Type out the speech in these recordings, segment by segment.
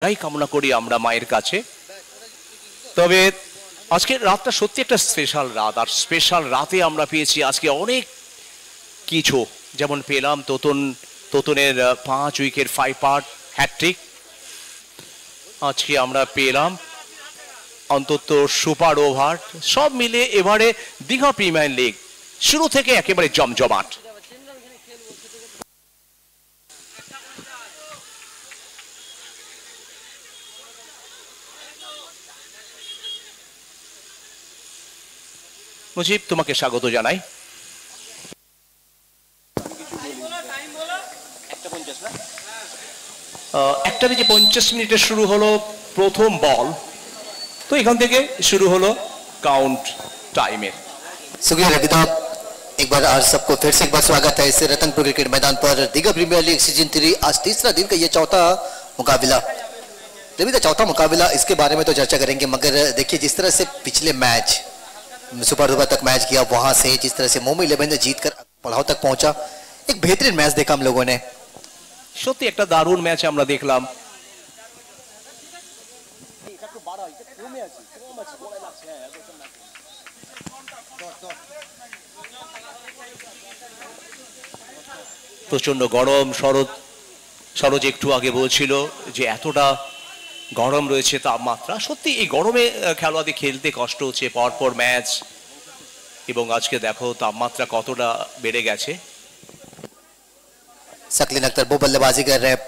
তাই কামনা করি আমরা মায়ের কাছে। তবে আজকের রাতটা সত্যি একটা স্পেশাল রাত, আর স্পেশাল রাতে আমরা পেয়েছি আজকে অনেক কিছু। যেমন পেলাম তোতনের 5 উইকেট 5 পার্ট হ্যাট্রিক। আজকে আমরা পেলাম অন্তত সুপার ওভার। সব মিলে এবারে দীঘা প্রিমিয়ার লিগ শুরু থেকে একেবারে জমজমাট। মুজিব, তোমাকে স্বাগত জানাই। একটা বেজে 50 মিনিটে শুরু হলো প্রথম বল, তো এখান থেকে শুরু হলো কাউন্ট টাইমের। शुक्रिया रविदा, एक बार आज सबको फिर से एक बार स्वागत है इस रतनपुर क्रिकेट मैदान पर दीघा प्रीमियर लीग सीजन 3 आज तीसरा दिन का ये चौथा मुकाबला। रविदा, चौथा मुकाबला इसके बारे में तो चर्चा करेंगे, मगर देखिए जिस तरह से पिछले मैच सुपर ओवर तक मैच किया, वहां से जिस तरह से मुंबई 11 ने जीतकर पड़ाव तक पहुंचा, एक बेहतरीन मैच देखा हम लोगों ने। সত্যি একটা দারুণ ম্যাচ আমরা দেখলাম। প্রচন্ড গরম। সরোজ একটু আগে বলছিল যে এতটা গরম রয়েছে তাপমাত্রা। সত্যি এই গরমে খেলোয়াড়দের খেলতে কষ্ট হচ্ছে, পরপর ম্যাচ, এবং আজকে দেখো তাপমাত্রা কতটা বেড়ে গেছে। सकलीन अख्तर वो बल्लेबाजी कर रहे हैं।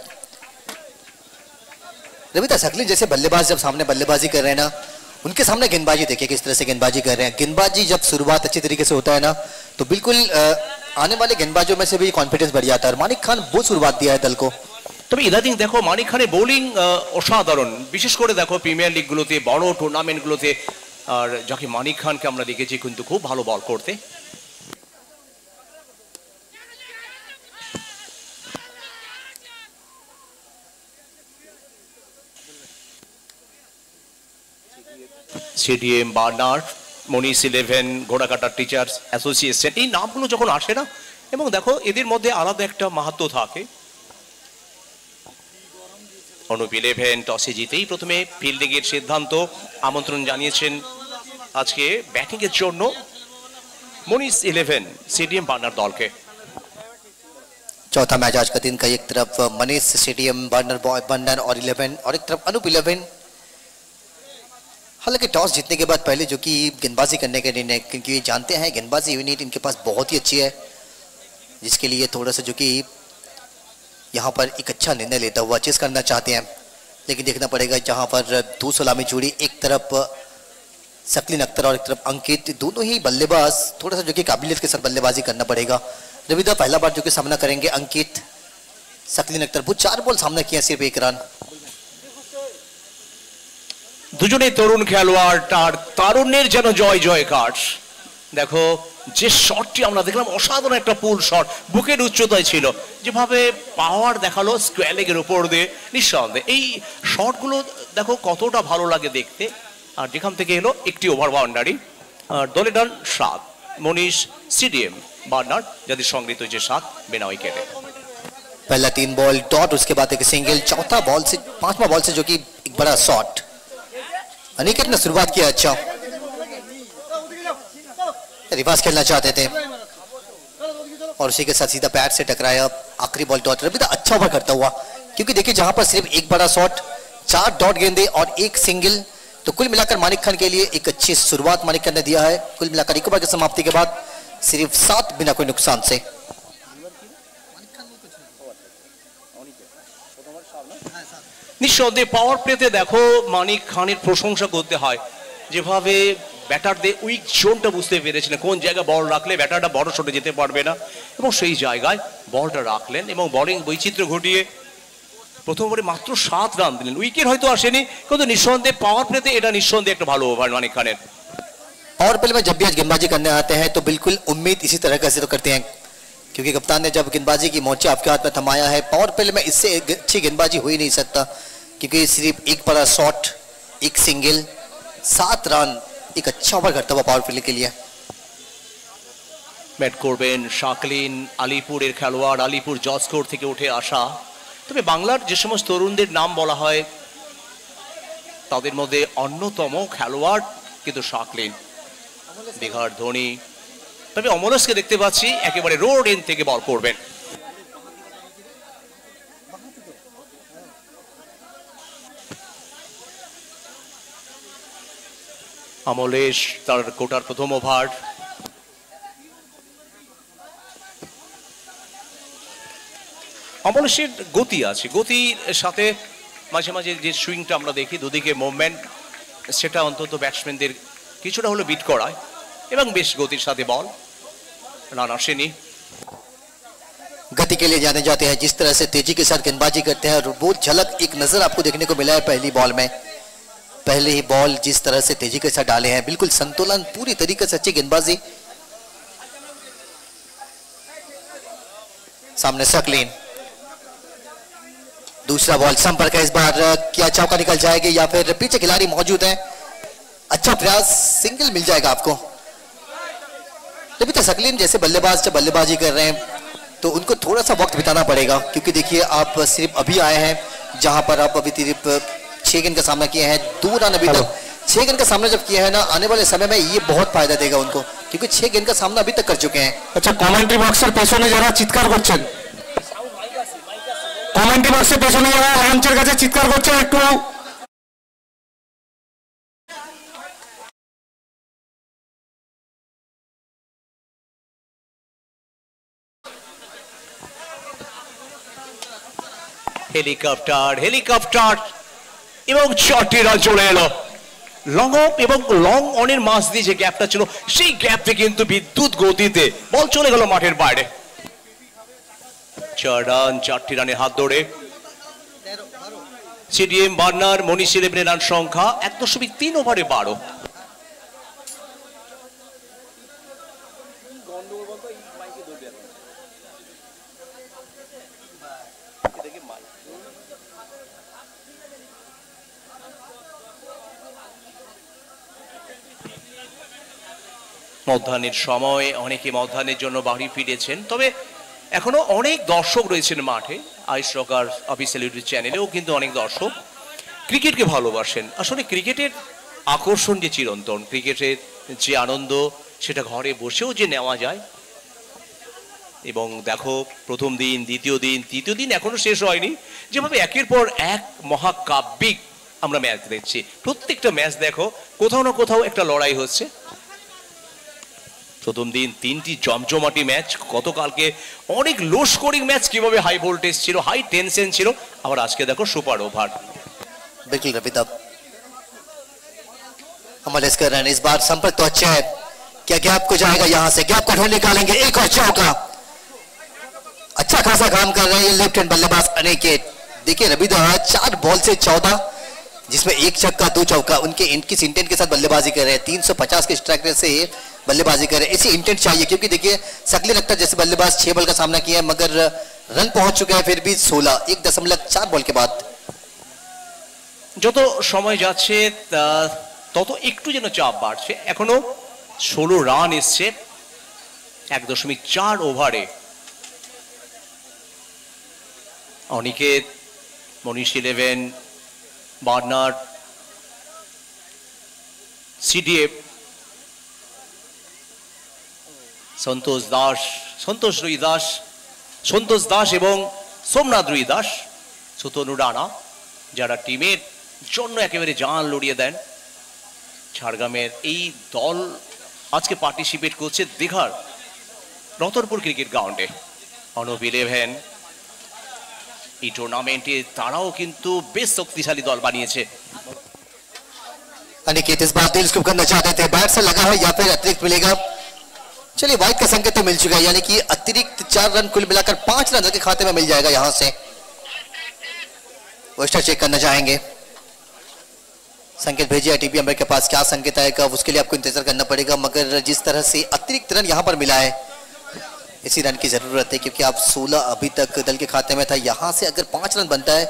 रविता, सकलीन जैसे बल्लेबाज जब सामने बल्लेबाजी कर रहे हैं ना, उनके सामने गेंदबाजी देखिए किस तरह से गेंदबाजी कर रहे हैं। गेंदबाजी जब शुरुआत अच्छी तरीके से होता है ना, तो बिल्कुल आने वाले गेंदबाजों में से भी कॉन्फिडेंस बढ़ जाता है। और मानिक खान वो शुरुआत दिया है दल को। তবে ইদানিং দেখো মানিক খানের বোলিং অসাধারণ, বিশেষ করে দেখো প্রিমিয়ার লিগগুলোতে, বড় টুর্নামেন্টগুলোতে। আর যাকে মানিক খানকে আমরা দেখেছি কিন্তু খুব ভালো বল করতে। CDM, Bernard, Moni's 11, ঘোড়াকাটা teachers association, এই নামগুলো যখন আসে না, এবং দেখো এদের মধ্যে আলাদা একটা মাহাত্ম্য থাকে। অনুপ 11 টসে জিতেই প্রথমে ফিল্ডিং এর সিদ্ধান্ত, আমন্ত্রণ জানিয়েছেন আজকে ব্যাটিং এর জন্য মনিস 11 সিডিএম বার্নার দলকে। चौथा मैच आज का दिन का, एक तरफ मनीष सीडीएम बर्नर और 11, और एक तरफ अनूप 11। हालांकि टॉस जीतने के बाद पहले जो कि गेंदबाजी करने के निर्णय, क्योंकि ये जानते हैं गेंदबाजी यूनिट इनके पास बहुत ही अच्छी है, जिसके लिए थोड़ा सा जो कि यहाँ पर एक अच्छा निर्णय लेता हुआ चेस करना चाहते हैं। लेकिन देखना पड़ेगा जहाँ पर 2 सलामी जोड़ी, एक तरफ सकलीन अख्तर और एक तरफ अंकित, दोनों ही बल्लेबाज थोड़ा सा जो कि काबिलियत के साथ बल्लेबाजी करना पड़ेगा। रविदा, पहला बार जो कि सामना करेंगे अंकित सकलीन अख्तर, वो 4 बॉल सामना किया, सिर्फ 1 रन। দুজনে তরুণ খেলোয়াড়, তার তারুণ্যের যেন জয় জয়কার। দেখো যে শটটি আমরা দেখলাম, অসাধারণ একটা পুল শট, বুকের উচ্চতায় ছিল, যেভাবে পাওয়ার দেখালো স্কোয়ার লেগের উপর দিয়ে। নিঃসন্দেহে এই শটগুলো দেখো কতটা ভালো লাগে দেখতে। আর যেখান থেকে এলো একটি ওভার বাউন্ডারি, আর দলে ডান 7, মনীষ সিডিএম বার্নার্ড, যাদের সংগৃহীত হয়েছে 7 বিনা উইকেটে। पहला 3 बॉल डॉट, उसके बाद एक सिंगल, चौथा बॉल से 5वां बॉल से जो कि एक बड़ा शॉट। अनिकेत ने शुरुआत किया अच्छा, रिवर्स खेलना चाहते थे और उसी के साथ सीधा पैड से टकराया। आखिरी बॉल डॉट। रविदा, अच्छा ओवर करता हुआ, क्योंकि देखिए जहां पर सिर्फ एक बड़ा शॉट, 4 डॉट गेंदे और 1 सिंगल, तो कुल मिलाकर मानिक खान के लिए एक अच्छी शुरुआत मानिक खान ने दिया है। कुल मिलाकर एक ओवर की समाप्ति के बाद सिर्फ 7 बिना कोई नुकसान से। নিঃসন্দেহে পাওয়ার প্লেতে দেখো মানিক খানের প্রশংসা করতে হয়, যেভাবে ব্যাটারদের উইক জোনটা বুঝতে পেরেছিলেন, কোন জায়গায় বল রাখলে ব্যাটারটা বড় শটে যেতে পারবে না, এবং সেই জায়গায় বলটা রাখলেন এবং বোলিং বৈচিত্র্য ঘটিয়ে প্রথম ওভারে মাত্র 7 রান দিলেন। উইকেট হয়তো আসেনি, কিন্তু নিঃসন্দেহে পাওয়ার প্লেতে এটা নিঃসন্দেহে একটা ভালো ওভার মানিক खाনের। पावर प्ले में जब भी आज गेंदबाजी करने आते हैं तो बिल्कुल उम्मीद इसी तरह का से तो करते हैं, क्योंकि कप्तान ने जब गेंदबाजी की मोर्चा आपके हाथ में थमाया है, पावर प्ले में इससे अच्छी गेंदबाजी हो ही नहीं सकता, क्योंकि सिर्फ एक बड़ा शॉट, 1 सिंगल, 7 रन, एक अच्छा ओवर करता हुआ पावर प्ले के लिए। ব্যাট করবেন শাকলিন, আলিপুরের খেলোয়াড়, আলিপুর জজকোর্ট থেকে উঠে আসা। তবে বাংলার যে সমস্ত তরুণদের নাম বলা হয় তাদের মধ্যে অন্যতম খেলোয়াড় কিন্তু শাকলিন, দীঘার ধোনি। তবে অমলেশকে দেখতে পাচ্ছি একেবারে রোড এন্ড থেকে বল করবেন। অমলেশ তার কোটার প্রথম ওভার। অমলেশের গতি আছে, গতির সাথে মাঝে মাঝে যে সুইংটা আমরা দেখি, দুদিকে মুভমেন্ট, সেটা অন্তত ব্যাটসম্যানদের কিছুটা হলো বিট করায় এবং বেশ গতির সাথে বল। রান আসেনি। गति के लिए जाने जाते हैं, जिस तरह से तेजी के साथ गेंदबाजी करते हैं, और वो झलक एक नजर आपको देखने को मिला है पहली बॉल में। पहले ही बॉल जिस तरह से तेजी के साथ डाले हैं, बिल्कुल संतुलन, पूरी तरीके से अच्छी गेंदबाजी। सामने सकलीन, दूसरा बॉल संपर्क है इस बार, क्या चौका निकल जाएगी या फिर पीछे खिलाड़ी मौजूद है? अच्छा प्रयास, सिंगल मिल जाएगा आपको। तो सकलीन जैसे बल्लेबाज जब बल्लेबाजी कर रहे हैं तो उनको थोड़ा सा वक्त बिताना पड़ेगा, क्योंकि देखिए आप सिर्फ अभी आए हैं जहां पर आप अभी सिर्फ 6 गेंद का सामना किया है, 2 रन अभी तक। 6 गेंद का सामना जब किया है ना, आने वाले समय में ये बहुत फायदा देगा उनको, क्योंकि 6 गेंद का सामना अभी तक कर चुके हैं। अच्छा, कमेंट्री बक्सের পেছনে যারা চিৎকার করছেন, কমেন্ট্রি বক্সের পেছনে যারা লঞ্চের কাছে চিৎকার করছেন, একটু হেলিকপ্টার হেলিকপ্টার এবং 4টি রান চলে এলো। লং অফ এবং লং অনের মাঝ দিয়ে যে গ্যাপটা ছিল, সেই গ্যাপে কিন্তু বিদ্যুৎ গতিতে বল চলে গেল মাঠের বাইরে। 4 রান, 4টি রানের হাত ধরে সিডিএম বার্নার মনীষ ইলেভেনের রান সংখ্যা 1.3 ওভারে 12। মধ্যাহ্নের সময় অনেকে মধ্যাহ্নের জন্য বাড়ি ফিরেছেন, তবে এখনো অনেক দর্শক রয়েছেন মাঠে। আইস রকার অফিসিয়াল ইউটিউব চ্যানেলেও কিন্তু অনেক দর্শক ক্রিকেটকে ভালোবাসেন। আসলে ক্রিকেটের আকর্ষণ যে চিরন্তন, ক্রিকেটের যে আনন্দ সেটা ঘরে বসেও যে নেওয়া যায়। এবং দেখো, প্রথম দিন, দ্বিতীয় দিন, তৃতীয় দিন এখনো শেষ হয়নি, যেভাবে একের পর এক মহাকাব্যিক আমরা ম্যাচ দেখছি। প্রত্যেকটা ম্যাচ দেখো, কোথাও না কোথাও একটা লড়াই হচ্ছে। প্রথম দিন 3টি জমজমাটি ম্যাচ, গতকালকে অনেক লো স্কোরিং ম্যাচ, কিভাবে হাই ভোল্টেজ ছিল, হাই টেনশন ছিল, আবার আজকে দেখো সুপার ওভার। बिल्कुल रवि तब अमलेश कर रहे हैं, इस बार संपर्क तो अच्छा है, क्या गैप को जाएगा, यहां से गैप को ढूंढ निकालेंगे, एक और चौका। अच्छा खासा काम कर रहे हैं लेफ्ट हैंड बल्लेबाज अनिकेत। देखिए रवि दा 4 बॉल से 14, जिसमें 1 छक्का 2 चौका, उनके किस इंटेंट के साथ बल्लेबाजी कर रहे हैं। 350 के स्ट्राइक रेट से बल्लेबाजी कर रहे हैं, इसी इंटेंट चाहिए, क्योंकि देखिए सकलीन अख्तर जैसे बल्लेबाज 6 बॉल का सामना किया है, मगर रन पहुंच चुके हैं फिर भी 16, 1.4 बॉल के बाद। যত সময় যাচ্ছে তত একটু যেন চাপ বাড়ছে। এখনো 16 রান এসছে 1.4 ওভারে। অনিকেত, মনীষ ইলেভেন, বার্নার্ড, সিডিএফ, সন্তোষ দাস এবং সোমনাথ রুই দাস, সুতনু রানা, যারা টিমের জন্য একেবারে জান লড়িয়ে দেন। ঝাড়গ্রামের এই দল আজকে পার্টিসিপেট করছে দীঘার রতনপুর ক্রিকেট গ্রাউন্ডে। অনব ইলেভেন এই টুর্নামেন্টে তারাও কিন্তু বেশ শক্তিশালী দল বানিয়েছে। अनिकेत इस बार दिल स्कूप करना चाहते थे, बैट से लगा है या फिर अतिरिक्त मिलेगा। चलिए वाइड का संकेत तो मिल चुका है, यानी कि अतिरिक्त 4 रन कुल मिलाकर 5 रन के खाते में मिल जाएगा। यहां से वेस्टर चेक करना चाहेंगे, संकेत भेजिए टीपी अंबर के पास, क्या संकेत आएगा उसके लिए आपको इंतजार करना पड़ेगा। मगर जिस तरह से अतिरिक्त रन यहां पर मिला है, इसी रन की जरूरत है, क्योंकि आप 16 अभी तक दल के खाते में था। यहां से अगर 5 रन बनता है,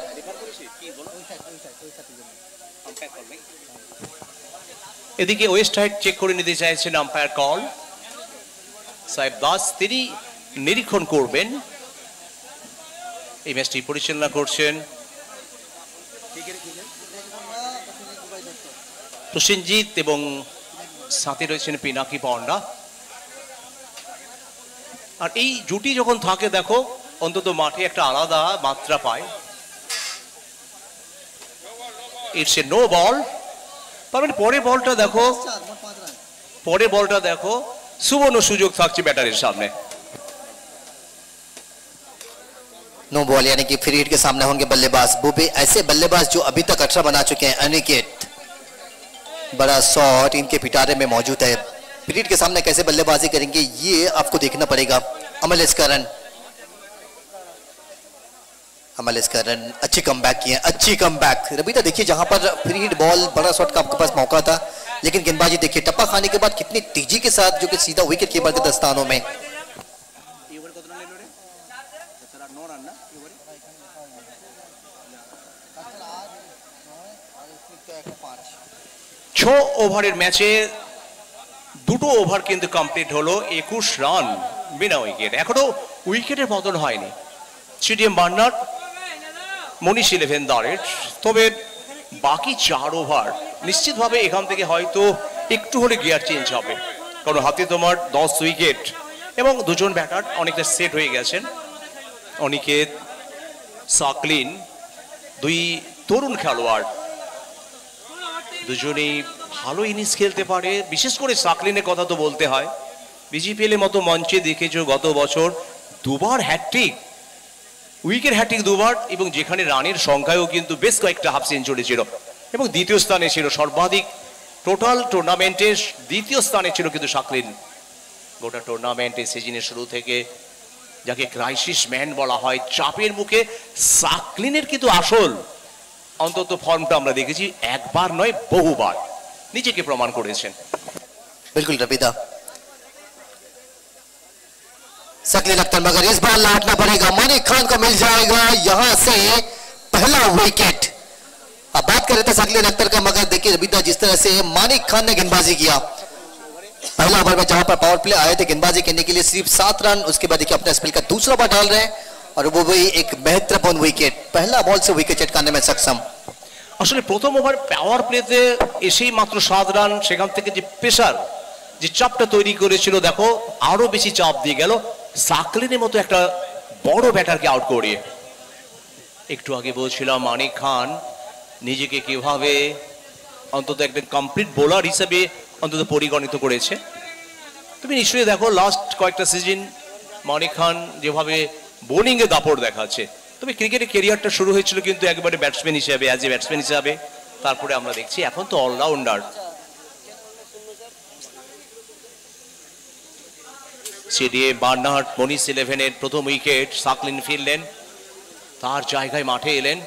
এদিকে ওয়েস্ট সাইড চেক করে নিতে চাইছেন আম্পায়ার কল। সাহেব দাস তিনি নিরীক্ষণ করবেন, এই ম্যাচটি পরিচালনা করছেন প্রসেনজিৎ এবং সাথে রয়েছেন পিনাকি পান্ডা। আর এই জুটি যখন থাকে দেখো অন্তত মাঠে একটা আলাদা মাত্রা পায়। It's a no ball. তার মানে পরের বলটা দেখো সুবর্ণ সুযোগ থাকছে ব্যাটারের সামনে। नो बॉल यानी कि फ्री हिट के सामने होंगे बल्लेबाज बुबे, ऐसे बल्लेबाज जो अभी तक 18 बना चुके हैं। अनिकेत, बड़ा शॉट इनके पिटारे में मौजूद है। फ्री हिट के सामने कैसे बल्लेबाजी करेंगे ये आपको देखना पड़ेगा। अमलेशकरण अच्छी कमबैक किए, अच्छी कमबैक। रबीता देखिए जहां पर फ्री हिट बॉल बड़ा शॉट का आपके पास मौका था, लेकिन गेंदबाजी देखिए टप्पा खाने के बाद कितनी तेजी के साथ जो कि सीधा विकेट कीपर के दस्तानों में। ছ ওভারের ম্যাচে দুটো ওভার কিন্তু কমপ্লিট হলো, 21 রান বিনা উইকেট। এখনো উইকেটের পতন হয়নি। সিডিএম বার্নার্ড, মনীষ 11 দারেট। তবে বাকি 4 ওভার নিশ্চিতভাবে এখান থেকে হয়তো একটু হলে গিয়ার চেঞ্জ হবে, কারণ হাতে তোমার 10 উইকেট এবং দুজন ব্যাটার অনেকটা সেট হয়ে গেছেন। অনিকেত, সাকলিন, দুই তরুণ খেলোয়াড়, দুজনেই ভালো ইনিংস খেলতে পারে। বিশেষ করে সাকলিনের কথা তো বলতে হয়। বিজিপিএল এর মতো মঞ্চে দেখেছো গত বছর দুবার হ্যাটট্রিক, উইকেট হ্যাটট্রিক দুবার, এবং যেখানে রানের সংখ্যায়ও কিন্তু বেশ কয়েকটা হাফ সেঞ্চুরি ছিল এবং দ্বিতীয় স্থানে ছিল, সর্বাধিক টোটাল টুর্নামেন্টের দ্বিতীয় স্থানে ছিল কিন্তু সাকলিন। গোটা টুর্নামেন্টে সিজনের শুরু থেকে যাকে ক্রাইসিস ম্যান বলা হয়, চাপের মুখে সাকলিনের কিন্তু আসল অন্তত ফর্মটা আমরা দেখেছি, একবার নয় বহুবার নিজেকে প্রমাণ করেছেন। बिल्कुल रबीदा, सकलीन अख्तर, मगर इस बार लौटना पड़ेगा। मानिक खान को मिल जाएगा यहां से पहला विकेट। अब बात कर रहे थे सकलीन अख्तर का, मगर देखिए रबीदा जिस तरह से मानिक खान ने गेंदबाजी किया पहला ओवर में, जहां पर पावर प्ले आए थे गेंदबाजी करने के लिए, सिर्फ 7 रन। उसके बाद देखिए अपने स्पेल का दूसरा बार डाल रहे हैं और वो भी एक महत्वपूर्ण विकेट, पहला बॉल से विकेट चटकाने में सक्षम। আসলে প্রথম ওভার পাওয়ার প্লেতে এসেই মাত্র 7 রান, সেখান থেকে যে প্রেসার, যে চাপটা তৈরি করেছিল দেখো আরো বেশি চাপ দিয়ে গেল সাকলিনের মতো একটা বড় ব্যাটারকে আউট করিয়ে। একটু আগে বলছিলাম মানিক খান নিজেকে কিভাবে অন্তত একটা কমপ্লিট বোলার হিসেবে অন্তত পরিগণিত করেছে। তুমি নিশ্চয়ই দেখো লাস্ট কয়েকটা সিজন মানিক খান যেভাবে বোলিং এ দাপট দেখাচ্ছে। তবে ক্রিকেটের ক্যারিয়ারটা শুরু হয়েছিল কিন্তু একেবারে ব্যাটসম্যান হিসেবে, অ্যাজ এ ব্যাটসম্যান হিসাবে। তারপরে আমরা দেখছি এখন তো অলরাউন্ডার। সিডিএ বার্নার্ড, মনীষ 11-এর প্রথম উইকেট। সাকলিন ফিরলেন, তার জায়গায় মাঠে এলেন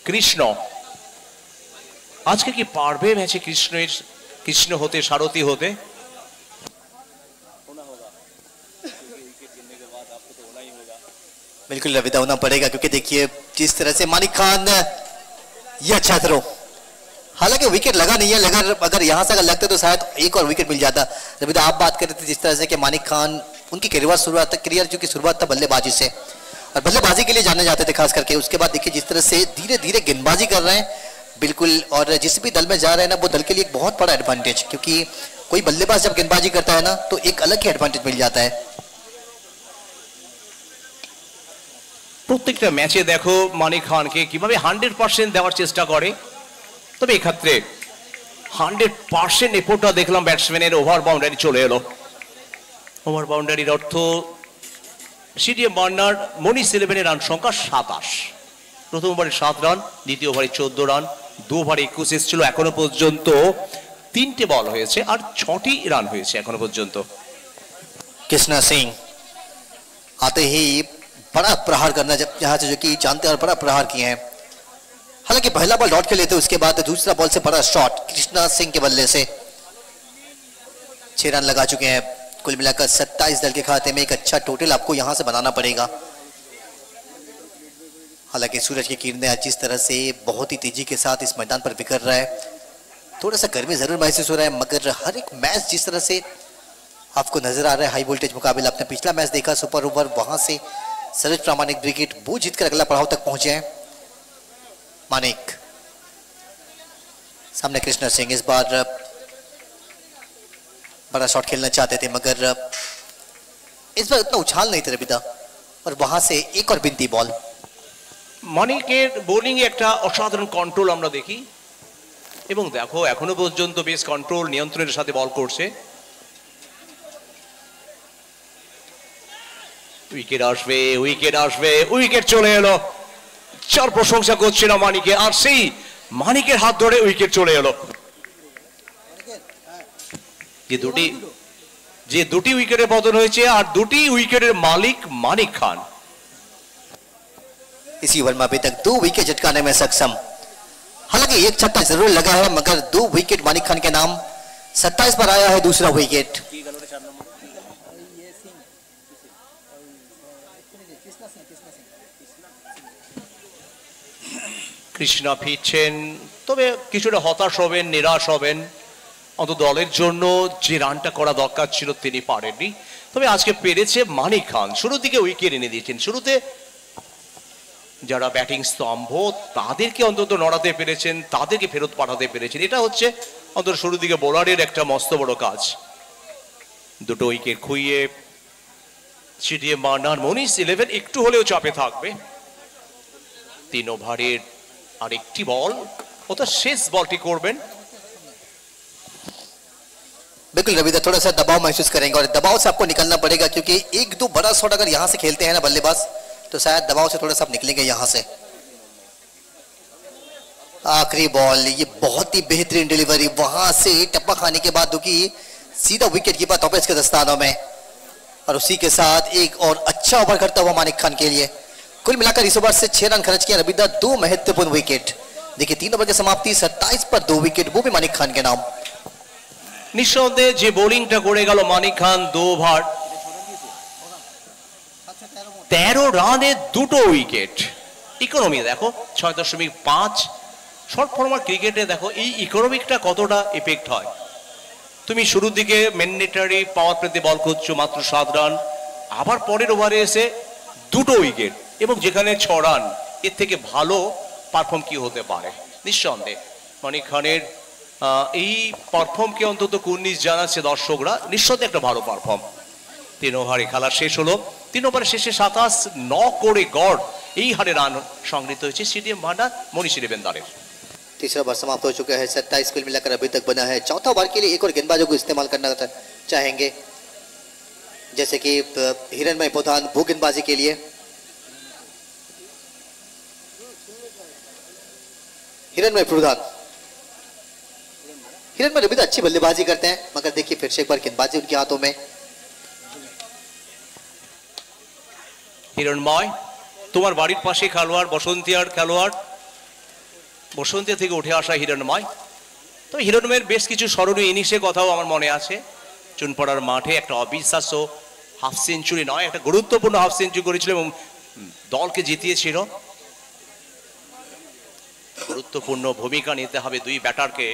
কৃষ্ণ। আজকে কি পারবে ম্যাচে কৃষ্ণ হতে, সারথি হতে? बिल्कुल रविदा होना पड़ेगा, क्योंकि देखिए जिस तरह से मानिक खान ये अच्छा थ्रो, हालांकि विकेट लगा नहीं है, अगर यहां से अगर लगते तो शायद एक और विकेट मिल जाता। रविदा आप बात कर रहे थे जिस तरह से कि मानिक खान उनकी करियर जो की शुरुआत था बल्लेबाजी से, और बल्लेबाजी के लिए जाने जाते थे खास करके। उसके बाद देखिए जिस तरह से धीरे धीरे गेंदबाजी कर रहे हैं, बिल्कुल, और जिस भी दल में जा रहे हैं ना वो दल के लिए एक बहुत बड़ा एडवांटेज, क्योंकि कोई बल्लेबाज जब गेंदबाजी करता है ना तो एक अलग ही एडवांटेज मिल जाता है। প্রত্যেকটা ম্যাচে দেখো মানিক খানকে কিভাবে 100% দেওয়ার চেষ্টা করে। তবে এক্ষেত্রে 100% এফোর্টটা দেখলাম ব্যাটসম্যানের। ওভার বাউন্ডারি চলে এলো। ওভার বাউন্ডারির অর্থ সিডিএম বার্নার্ড, মনীষ 11-এর রান সংখ্যা 27। প্রথম ওভারে 7 রান, দ্বিতীয় ওভারে 14 রান, 2 ওভারে 21 এসেছিল। এখনো পর্যন্ত 3টে বল হয়েছে আর 6টি রান হয়েছে এখনো পর্যন্ত। कृष्णा सिंह आते ही बड़ा प्रहार करना, जब जहां से जो कि जानते हैं और बड़ा प्रहार किए हैं। हालांकि पहला बॉल डॉट के लेते, उसके बाद दूसरा बॉल से बड़ा शॉट कृष्णा सिंह के बल्ले से। 6 रन लगा चुके हैं, कुल मिलाकर 27 दल के खाते में एक अच्छा टोटल आपको यहां से बनाना पड़ेगा। हालांकि सूरज की किरणें जिस तरह से बहुत ही तेजी के साथ इस मैदान पर बिखर रहा है, थोड़ा सा गर्मी जरूर महसूस हो रहा है, मगर हर एक मैच जिस तरह से आपको नजर आ रहा है हाई वोल्टेज मुकाबला। आपने पिछला मैच देखा सुपर ओवर, वहां से सरोज प्रामाणिक विकेट वो जीतकर अगला पड़ाव तक पहुंचे हैं। मानिक सामने कृष्णा सिंह, इस बार बड़ा शॉट खेलना चाहते थे मगर इस बार उतना उछाल नहीं थे रबिदा, और वहां से एक और बिनती बॉल। মানিকের বোলিং একটা অসাধারণ কন্ট্রোল আমরা দেখি, এবং দেখো এখনো পর্যন্ত বেশ কন্ট্রোল নিয়ন্ত্রণের সাথে বল করছে। উইকেট আসবে, উইকেট আসবে, উইকেট চলে এলো। চার প্রশংসা করছিল মানিকে, আর সেই মানিকের হাত ধরে উইকেট চলে এলো। যে দুটি উইকেটের পতন হয়েছে, আর দুটি উইকেটের মালিক মানিক খান। इसी ओवर में अभी तक 2 विकेट झटकाने में सक्षम। हालांकि एक छक्का जरूर लगा है मगर 2 विकेट मानिक खान के नाम। 27 पर आया है दूसरा विकेट। কৃষ্ণা ফিরছেন, তবে কিছুটা হতাশ হবেন, নিরাশ হবেন। অন্তত দলের জন্য যে রানটা করা দরকার ছিল তিনি পারেননি, তবে আজকে পেরেছে মানিক খান। শুরুর দিকে উইকেট এনে দিয়েছেন, শুরুতে যারা ব্যাটিং স্তম্ভ তাদেরকে অন্তত নড়াতে পেরেছেন, তাদেরকে ফেরত পাঠাতে পেরেছেন। এটা হচ্ছে অন্তত শুরুর দিকে বোলারের একটা মস্ত বড় কাজ। দুটো উইকেট খুইয়ে সিটিএম মান্নান, মনীষ 11 একটু হলেও চাপে থাকবে। 3 ওভারের আরেকটি বল, ওটা শেষ বলটি করবেন। बिल्कुल रविदा, थोड़ा सा दबाव महसूस करेंगे और दबाव से आपको निकलना पड़ेगा, क्योंकि 1-2 बड़ा शॉट अगर यहां से खेलते हैं ना बल्लेबाज तो शायद दबाव से थोड़ा सा आप निकलेंगे यहां से। आखिरी बॉल, ये बहुत ही बेहतरीन डिलीवरी, वहां से टप्पा खाने के बाद दुखी सीधा विकेट कीपर टॉपेज के दस्तानों में, और उसी के साथ एक और अच्छा ओवर करता हुआ मानिक खान के लिए। कुल मिलाकर इस ओवर से 6 रन खर्च किया रविदा, 2 महत्वपूर्ण विकेट। देखिए 3 ओवर की समाप्ति, 27 पर 2 विकेट, वो भी मानिक खान के नाम। নিঃসন্দেহে যে বোলিংটা করে গেল মানিক খান, 2 ওভার 13 রানে 2টো উইকেট। ইকোনমি দেখো 6.5। শর্ট ফরম্যাট ক্রিকেটে দেখো এই ইকোনমিকটা কতটা এফেক্ট হয়। তুমি শুরুর দিকে ম্যান্ডেটরি পাওয়ার প্লেতে বল করছো, মাত্র 7 রান, আবার পরের ওভারে এসে 2টো উইকেট, এবং যেখানে 6 রান, এর থেকে ভালো পারফর্ম কি হতে পারে? নিঃসন্দেহে মানিক খানের এই পারফর্মকে অন্তত কুর্নিশ জানাচ্ছে দর্শকরা, নিঃসন্দেহে একটা ভালো পারফর্ম। 3 ওভারে খেলা শেষ হলো। 3 ওভারের শেষে 27 করে গড় এই হারে রান সংগৃহীত হয়েছে সিটিএম মান্নান, মনীষ 11 দলের। तीसरा ओवर समाप्त हो चुका है। 27 कुल मिलाकर अभी तक बना है। चौथा ओवर के लिए एक और गेंदबाजों को इस्तेमाल करना चाहेंगे, जैसे कि हिरणमय प्रधान भू गेंदबाजी के लिए। हिरणमय प्रधान अभी तो अच्छी बल्लेबाजी करते हैं, मगर देखिए फिर से एक बार गेंदबाजी उनके हाथों में। হিরণময়, তোমার বাড়ির পাশে খেলোয়াড়, বসন্তিয়ার খেলোয়াড়, বসন্তিয়া থেকে উঠে আসা হিরণময়। তবে হিরণময়ের বেশ কিছু স্মরণীয় ইনিংসের কথাও আমার মনে আছে। চুনপাড়ার মাঠে একটা অবিশ্বাস্য হাফ সেঞ্চুরি নয়, একটা গুরুত্বপূর্ণ হাফ সেঞ্চুরি করেছিল এবং দলকে জিতিয়েছিল। গুরুত্বপূর্ণ ভূমিকা নিতে হবে 2 ব্যাটারকে,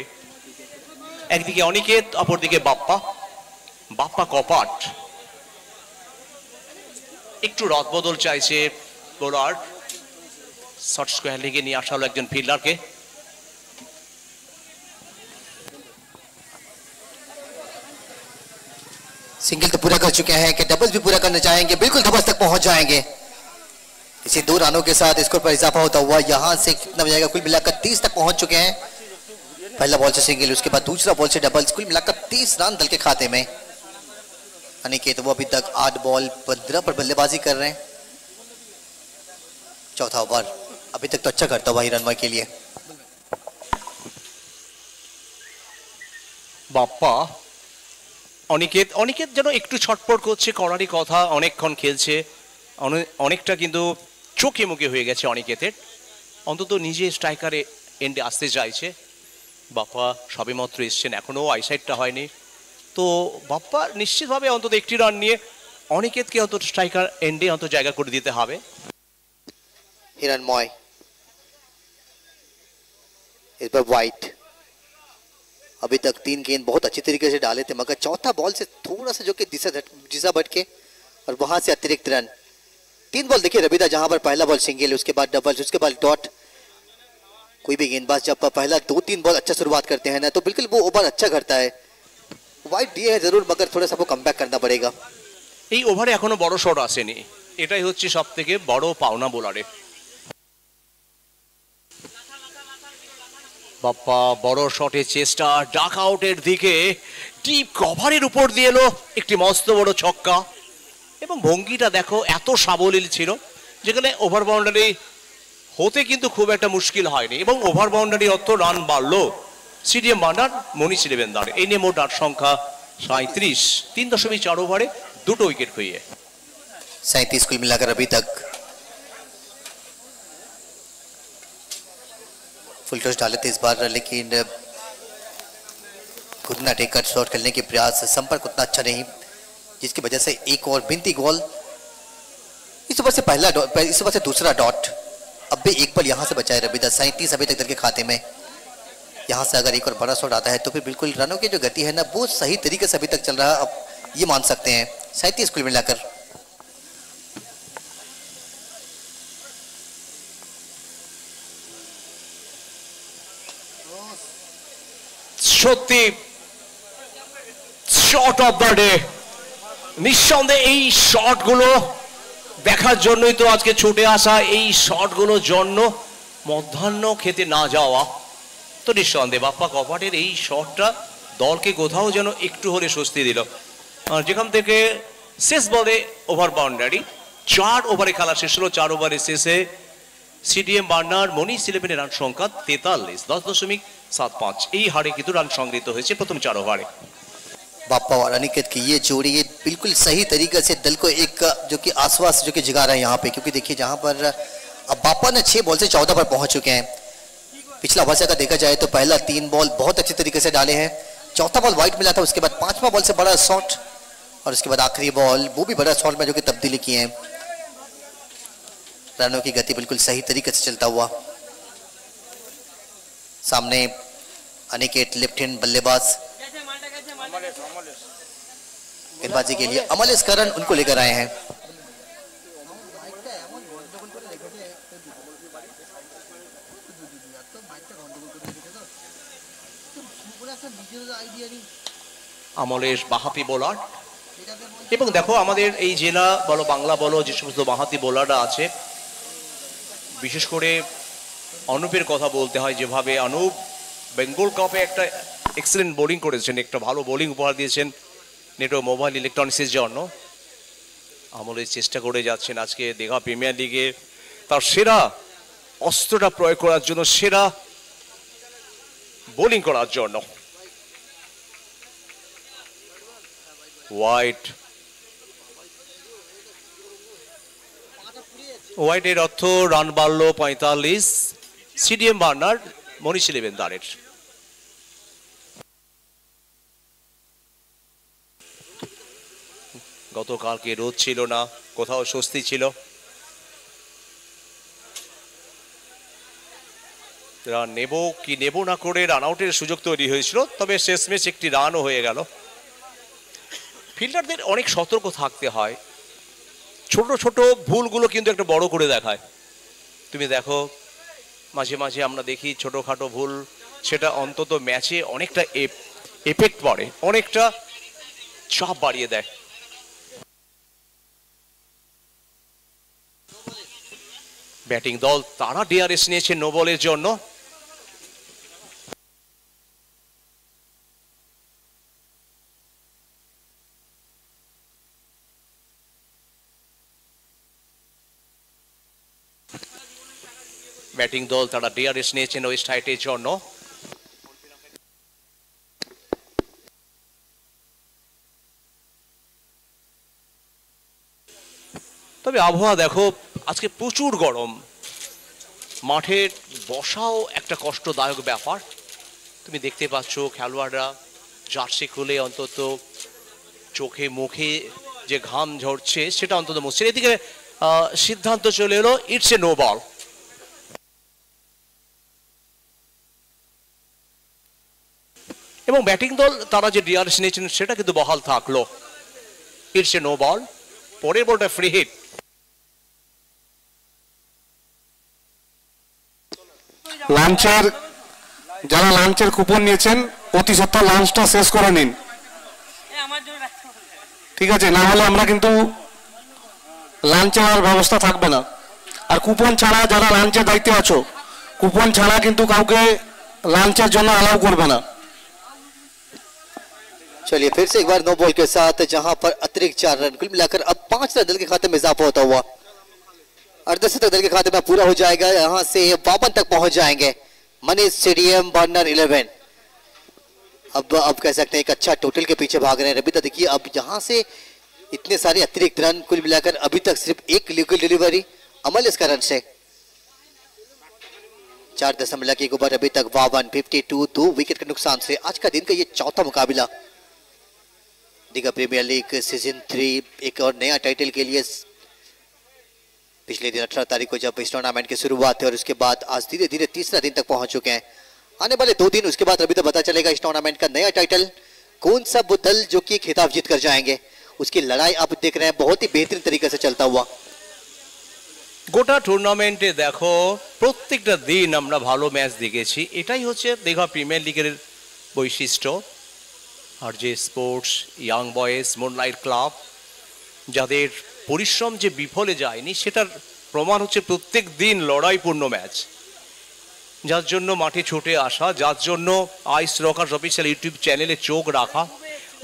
একদিকে অনিকেত, অপরদিকে বাপ্পা কপাট। একটু রদবদল চাইছে বোলার, শর্ট স্কোয়ার লিগে নিয়ে আসা হলো একজন ফিল্ডারকে। सिंगल तो पूरा कर चुके हैं कि डबल भी पूरा करना चाहेंगे, बिल्कुल डबल्स तक पहुंच जाएंगे। इसी 2 रनों के साथ स्कोर पर इजाफा होता हुआ यहां से कितना बजाएगा, कुल मिलाकर 30 तक पहुंच चुके हैं। पहला बॉल से सिंगल, उसके बाद दूसरा बॉल से डबल्स, कुल मिलाकर 30 रन दल के खाते में। अनिकेत वो अभी तक 8 बॉल 15 पर बल्लेबाजी कर रहे हैं। चौथा ओवर अभी तक तो अच्छा करता हुआ हिरणमय के लिए। বাপ্পা, অনিকেত যেন একটু ছটপট করছে, করারই কথা, অনেকক্ষণ খেলছে, অনেকটা কিন্তু চোখে মুখে হয়ে গেছে অনিকেতের। অন্তত নিজে স্ট্রাইকারে এন্ডে আসতে চাইছে। বাপ্পা সবেমাত্র এসছেন, এখনো আইসাইডটা হয়নি, তো বাপ্পা নিশ্চিতভাবে অন্তত একটি রান নিয়ে অনিকেতকে অন্তত স্ট্রাইকার এন্ডে অন্তত জায়গা করে দিতে হবে। हिरणमय इस पर वाइट, अभी तक 3 गेंद बहुत अच्छी तरीके से डाले थे, मगर चौथा बॉल से थोड़ा सा जो कि दिशा भटके और वहां से अतिरिक्त रन। 3 बॉल देखिए रबीदा, जहां पर पहला बॉल सिंगल, उसके बाद डबल, उसके बाद डॉट। कोई भी गेंदबाज जब पहला 2-3 बॉल अच्छा शुरुआत करते हैं ना, तो बिल्कुल वो ओवर अच्छा करता है। वाइड दिए है जरूर, मगर थोड़ा सा वो कमबैक करना पड़ेगा। এই ওভারে এখনো বড় শট আসেনি, এটাই হচ্ছে সব থেকে বড় পাওনা বোলারে। বাপ্পা বড় শটের চেষ্টা, ডাক আউটের দিকে, ডিপ কভারের উপর দিয়ে এলো একটি মস্ত বড় ছক্কা। এবং ভঙ্গিটা দেখো এত সাবলীল ছিল, যেখানে ওভার বাউন্ডারি হতে কিন্তু খুব একটা মুশকিল হয়নি। এবং ওভার বাউন্ডারি অর্থ রান বাড়লো সিডিএম বার্নার মনীষ ইলেভেনদার। এই নিয়ে মোট রান সংখ্যা 37, 3.4 ওভারে 2 উইকেট খুইয়ে। 37 कुल मिलाकर अभी तक। फुल टॉस डाले थे इस बार, लेकिन खुद ना टेक कट शॉट खेलने के प्रयास, संपर्क उतना अच्छा नहीं, जिसकी वजह से एक और बिनती गोल। इस ओवर से पहला डॉट, इस ओवर से दूसरा डॉट। अब भी एक बॉल यहाँ से बचा है रबीदा। 37 अभी तक दल के खाते में। यहाँ से अगर एक और बड़ा शॉट आता है तो फिर बिल्कुल रनों की जो गति है ना, वो सही तरीके से अभी तक चल रहा है, अब ये मान सकते हैं। 37 कुल मिलाकर। সত্যি শট অফ দ্য ডে। নিঃসন্দেহে এই শটগুলো দেখার জন্যই তো আজকে ছুটে আসা, এই শটগুলোর জন্য মধ্যাহ্ন খেতে না যাওয়া। তো নিঃসন্দেহে বাপ্পা কপাটের এই শটটা দলকে কোথাও যেন একটু হলে স্বস্তি দিল। আর যেখান থেকে শেষ বলে ওভার বাউন্ডারি, 4 ওভারে খেলা শেষ হলো। 4 ওভারের শেষে সিডিএম বার্নার মনীষ ইলেভেনের রান সংখ্যা 43, 10.75। এই হারে কিন্তু রান সংগৃহীত হয়েছে প্রথম 4 ওভারে। बाप्पा और अनिकेत की ये जोड़ी, ये बिल्कुल सही तरीके से दल को एक जो कि आश्वास जो कि जगा रहा है यहाँ पे। क्योंकि देखिए जहाँ पर अब बाप्पा ने 6 बॉल से 14 पर पहुंच चुके हैं। पिछला ओवर से अगर देखा जाए तो पहला 3 बॉल बहुत अच्छे तरीके से डाले हैं, चौथा बॉल वाइड मिला था, उसके बाद 5वां बॉल से बड़ा शॉट, और उसके बाद आखिरी बॉल वो भी बड़ा शॉट में जो कि तब्दीली की है। रनों की गति बिल्कुल सही तरीके से चलता हुआ। सामने अनिकेत लेफ्ट हैंड बल्लेबाज, गेंदबाजी के लिए अमलेश करन उनको लेकर आए हैं। আমলেশ বাহাতি বোলার। এবং দেখো আমাদের এই জেলা বলো বাংলা বলো যে সমস্ত বাহাতি বোলাররা আছে, বিশেষ করে অনুপের কথা বলতে হয়। যেভাবে অনুপ বেঙ্গল কাপে একটা এক্সেলেন্ট বোলিং করেছেন, একটা ভালো বোলিং উপহার দিয়েছেন নেটওয়ার্ক মোবাইল ইলেকট্রনিক্সের জন্য। আমলের চেষ্টা করে যাচ্ছেন আজকে দীঘা প্রিমিয়ার লিগে তার সেরা অস্ত্রটা প্রয়োগ করার জন্য, সেরা বোলিং করার জন্য। হোয়াইটের অর্থ রান বাড়লো 45, সিডিএম বার্নার মনীষ ইলেভেনদারের। গতকালকে রোদ ছিল না, কোথাও স্বস্তি ছিল। রান নেব কি নেব না করে রান আউটের সুযোগ তৈরি হয়েছিল, তবে শেষমেশ একটি রানও হয়ে গেল। ফিল্ডারদের অনেক সতর্ক থাকতে হয়, ছোট ছোট ভুলগুলো কিন্তু একটা বড় করে দেখায়। তুমি দেখো মাঝে মাঝে আমরা দেখি ছোটখাটো ভুল, সেটা অন্তত ম্যাচে অনেকটা এফেক্ট পড়ে, অনেকটা চাপ বাড়িয়ে দেয়। ব্যাটিং দল তারা ডিআরএস নিয়েছে নো বলের জন্য। ব্যাটিং দল তারা ডিআরএস নিয়েছেন ওয়েস্ট হাইটের জন্য। তবে আবহাওয়া দেখো আজকে প্রচুর গরম, মাঠের বসাও একটা কষ্টদায়ক ব্যাপার। তুমি দেখতে পাচ্ছ খেলোয়াড়রা জার্সি খুলে অন্তত চোখে মুখে যে ঘাম ঝরছে সেটা অন্তত মুছছে। এদিকে সিদ্ধান্ত চলে এলো ইটস এ নো বল। এবং ব্যাটিং দল তারা যে ডিআরএস নিয়েছেন সেটা কিন্তু বহাল থাকলো। ইটস এ নো বল, পরের বলটা ফ্রি হিট। লাঞ্চের যারা লাঞ্চের কুপন নিয়েছেন অতি সত্বর লাঞ্চটা শেষ করে নিন, ঠিক আছে? না হলে আমরা কিন্তু লাঞ্চের আর ব্যবস্থা থাকবে না। আর কুপন ছাড়া যারা লাঞ্চের দায়িত্বে আছো, কুপন ছাড়া কিন্তু কাউকে লাঞ্চের জন্য অ্যালাউ করবে না। चलिए फिर से एक बार नो बॉल के साथ, जहां पर अतिरिक्त 4 रन, कुल मिलाकर अब 5 रन दल के खाते में इजाफा होता हुआ अर्धशतक दल के खाते में पूरा हो जाएगा। यहां से 52 तक पहुंच जाएंगे मनी स्टेडियम बर्नर 11। अब कह सकते हैं एक अच्छा टोटल के पीछे भाग रहे हैं रबीता। देखिए अब यहां से इतने सारे अतिरिक्त रन, कुल मिलाकर अभी तक सिर्फ एक लीगल डिलीवरी अमल इसका रन से 4.1 ओवर अभी तक 52, 2 विकेट के नुकसान से आज का दिन का ये चौथा मुकाबला दीघा प्रीमियर लीग सीजन 3 एक और नया टाइटल के लिए। पिछले दिन 18 तारीख को जब इस टूर्नामेंट की शुरुआत है और उसके बाद आज धीरे धीरे तीसरा दिन तक पहुंच चुके हैं। आने वाले 2 दिन उसके बाद अभी तो पता चलेगा इस टूर्नामेंट का नया टाइटल कौन सा वो दल जो कि खिताब जीत कर जाएंगे। उसकी लड़ाई आप देख रहे हैं बहुत ही बेहतरीन तरीके से चलता हुआ। গোটা টুর্নামেন্টে দেখো প্রত্যেকটা দিন আমরা ভালো ম্যাচ দেখেছি, এটাই হচ্ছে দীঘা প্রিমিয়ার লিগের বৈশিষ্ট্য। আর যে sports young boys moonlight club যাদের পরিশ্রম যে বিফলে যায়নি সেটার প্রমাণ হচ্ছে প্রত্যেক দিন লড়াইপূর্ণ ম্যাচ, যার জন্য মাঠে ছুটে আসা, যার জন্য আইস রকার্স অফিসিয়াল ইউটিউব চ্যানেলে চোখ রাখা।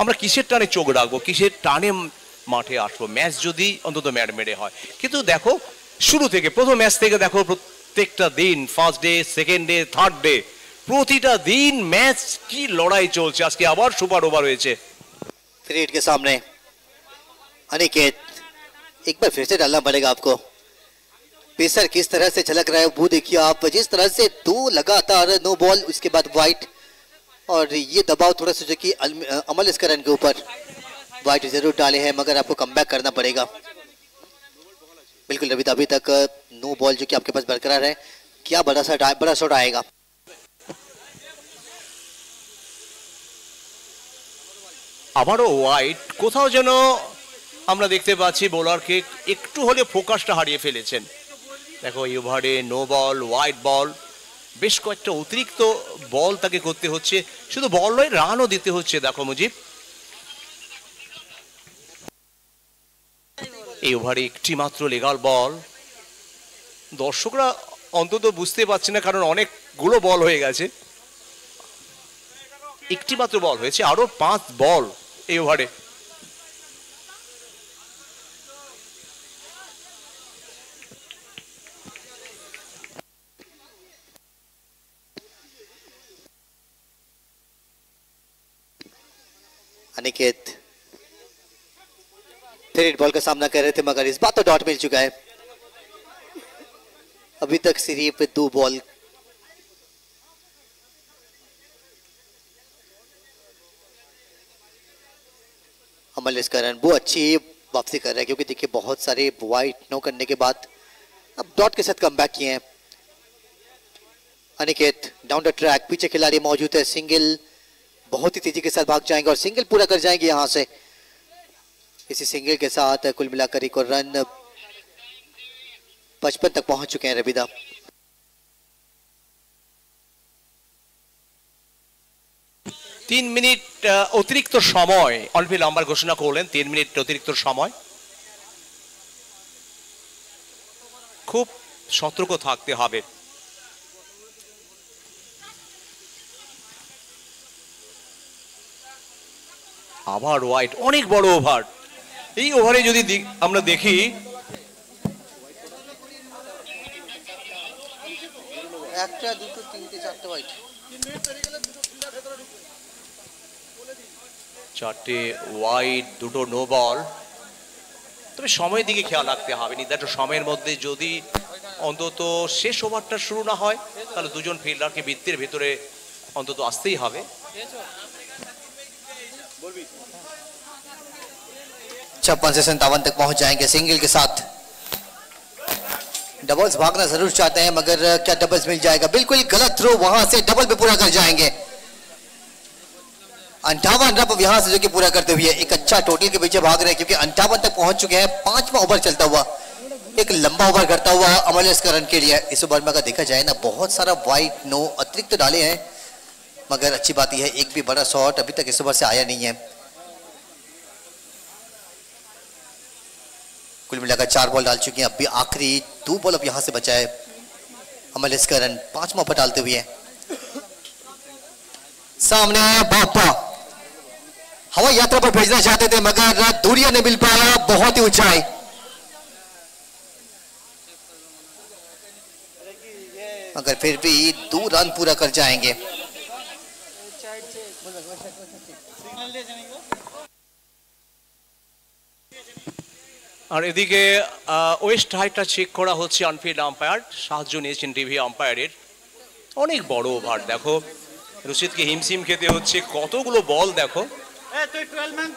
আমরা কিসের টানে চোখ রাখবো, কিসের টানে মাঠে আসবো? ম্যাচ যদি অন্তত ম্যাট মেরে হয়। কিন্তু দেখো শুরু থেকে প্রথম ম্যাচ থেকে দেখো প্রত্যেকটা দিন, first day, second day, third day, প্রতিটা দিন ম্যাচ কি লড়াই চলছে। আজকে আবার সুপার ওভার হয়েছে। क्रिकेट के सामने अनिकेत, एक बार फिर से डालना पड़ेगा आपको। पेसर किस तरह से झलक रहा है वो देखिए आप, जिस तरह से 2 लगातार नो बॉल उसके बाद वाइट, और ये दबाव थोड़ा सा जो कि अमल इसका रन के ऊपर वाइट जरूर डाले हैं मगर आपको कमबैक करना पड़ेगा। बिल्कुल रविता अभी तक नो बॉल जो कि आपके पास बरकरार है, क्या बड़ा शॉट आएगा? আবারও ওয়াইড, কোথাও যেন আমরা দেখতে পাচ্ছি বোলারকে একটু হলে ফোকাসটা হারিয়ে ফেলেছেন। দেখো এই ওভারে নো বল, ওয়াইড বল, বেশ কয়েকটা অতিরিক্ত বল তাকে করতে হচ্ছে, শুধু বল নয় রানও দিতে হচ্ছে। দেখো মুজিব এই ওভারে একটি মাত্র লেগাল বল, দর্শকরা অন্তত বুঝতে পারছে না কারণ অনেকগুলো বল হয়ে গেছে। একটি মাত্র বল হয়েছে, আরো 5 বল এই ওভারে। अनिकेत थ्रेड बॉल का सामना कर रहे थे मगर इस बार तो डॉट मिल चुका है। अभी तक सिर्फ 2 बॉल। अमल इसका रन वो अच्छी वापसी कर रहा है क्योंकि देखिए बहुत सारे वाइट नो करने के बाद अब डॉट के साथ कमबैक किए हैं। अनिकेत डाउन द ट्रैक, पीछे खिलाड़ी मौजूद है, सिंगल बहुत ही तेजी के साथ भाग जाएंगे और सिंगल पूरा कर जाएंगे यहां से। इसी सिंगल के साथ कुल मिलाकर एक और रन 55 तक पहुंच चुके हैं रविदा। তিন মিনিট অতিরিক্ত সময় অল্প লম্বার ঘোষণা করলেন, 3 মিনিট অতিরিক্ত সময়। খুব সতর্ক থাকতে হবে। আবার ওয়াইড, অনেক বড় ওভার। এই ওভারে যদি আমরা দেখি একটা দুটো তিনটে চারটে ওয়াইড, 4টে ওয়াইড, 2টো নো বল। তবে সময়ের দিকে খেয়াল রাখতে হবে, নির্দিষ্ট সময়ের মধ্যে যদি অন্তত শেষ ওভারটা শুরু না হয় তাহলে 2জন ফিল্ডারকে বৃত্তের ভেতরে অন্তত আসতেই হবে। 56 से 57 तक पहुंच जाएंगे सिंगल के साथ। डबल्स भागना जरूर चाहते हैं मगर क्या डबल्स मिल जाएगा? बिल्कुल गलत थ्रो, वहां से डबल पे पूरा कर जाएंगे। 58 रन अब यहां से जो कि पूरा करते हुए एक अच्छा टोटल के पीछे भाग रहे हैं क्योंकि 58 तक पहुंच चुके हैं। 5वां ओवर चलता हुआ एक लंबा ओवर करता हुआ अमलेश्वरन के लिए इस ओवर में अगर देखा जाए ना बहुत सारा वाइड नो अतिरिक्त डाले हैं, मगर अच्छी बात यह है एक भी बड़ा शॉट अभी तक इस ओवर से आया नहीं है। कुल मिलाकर 4 बॉल डाल चुके हैं, अभी आखिरी 2 बॉल अब यहां से बचा है। अमलेश्वरन 5वां ओवर डालते हुए सामने बापा हवाई यात्रा पर भेजना चाहते थे मगर दूरिया नहीं मिल पाया, बहुत ही ऊंचाई। मगर फिर भी 2 रन पूरा कर जाएंगे। আর এদিকে ওয়েস্ট হাইটটা চেক করা হচ্ছে অনফিল্ড আম্পায়ার, সাহায্য নিয়েছেন টিভি আম্পায়ারের। অনেক বড় ওভার, দেখো রশিদকে হিমশিম খেতে হচ্ছে, কতগুলো বল দেখো,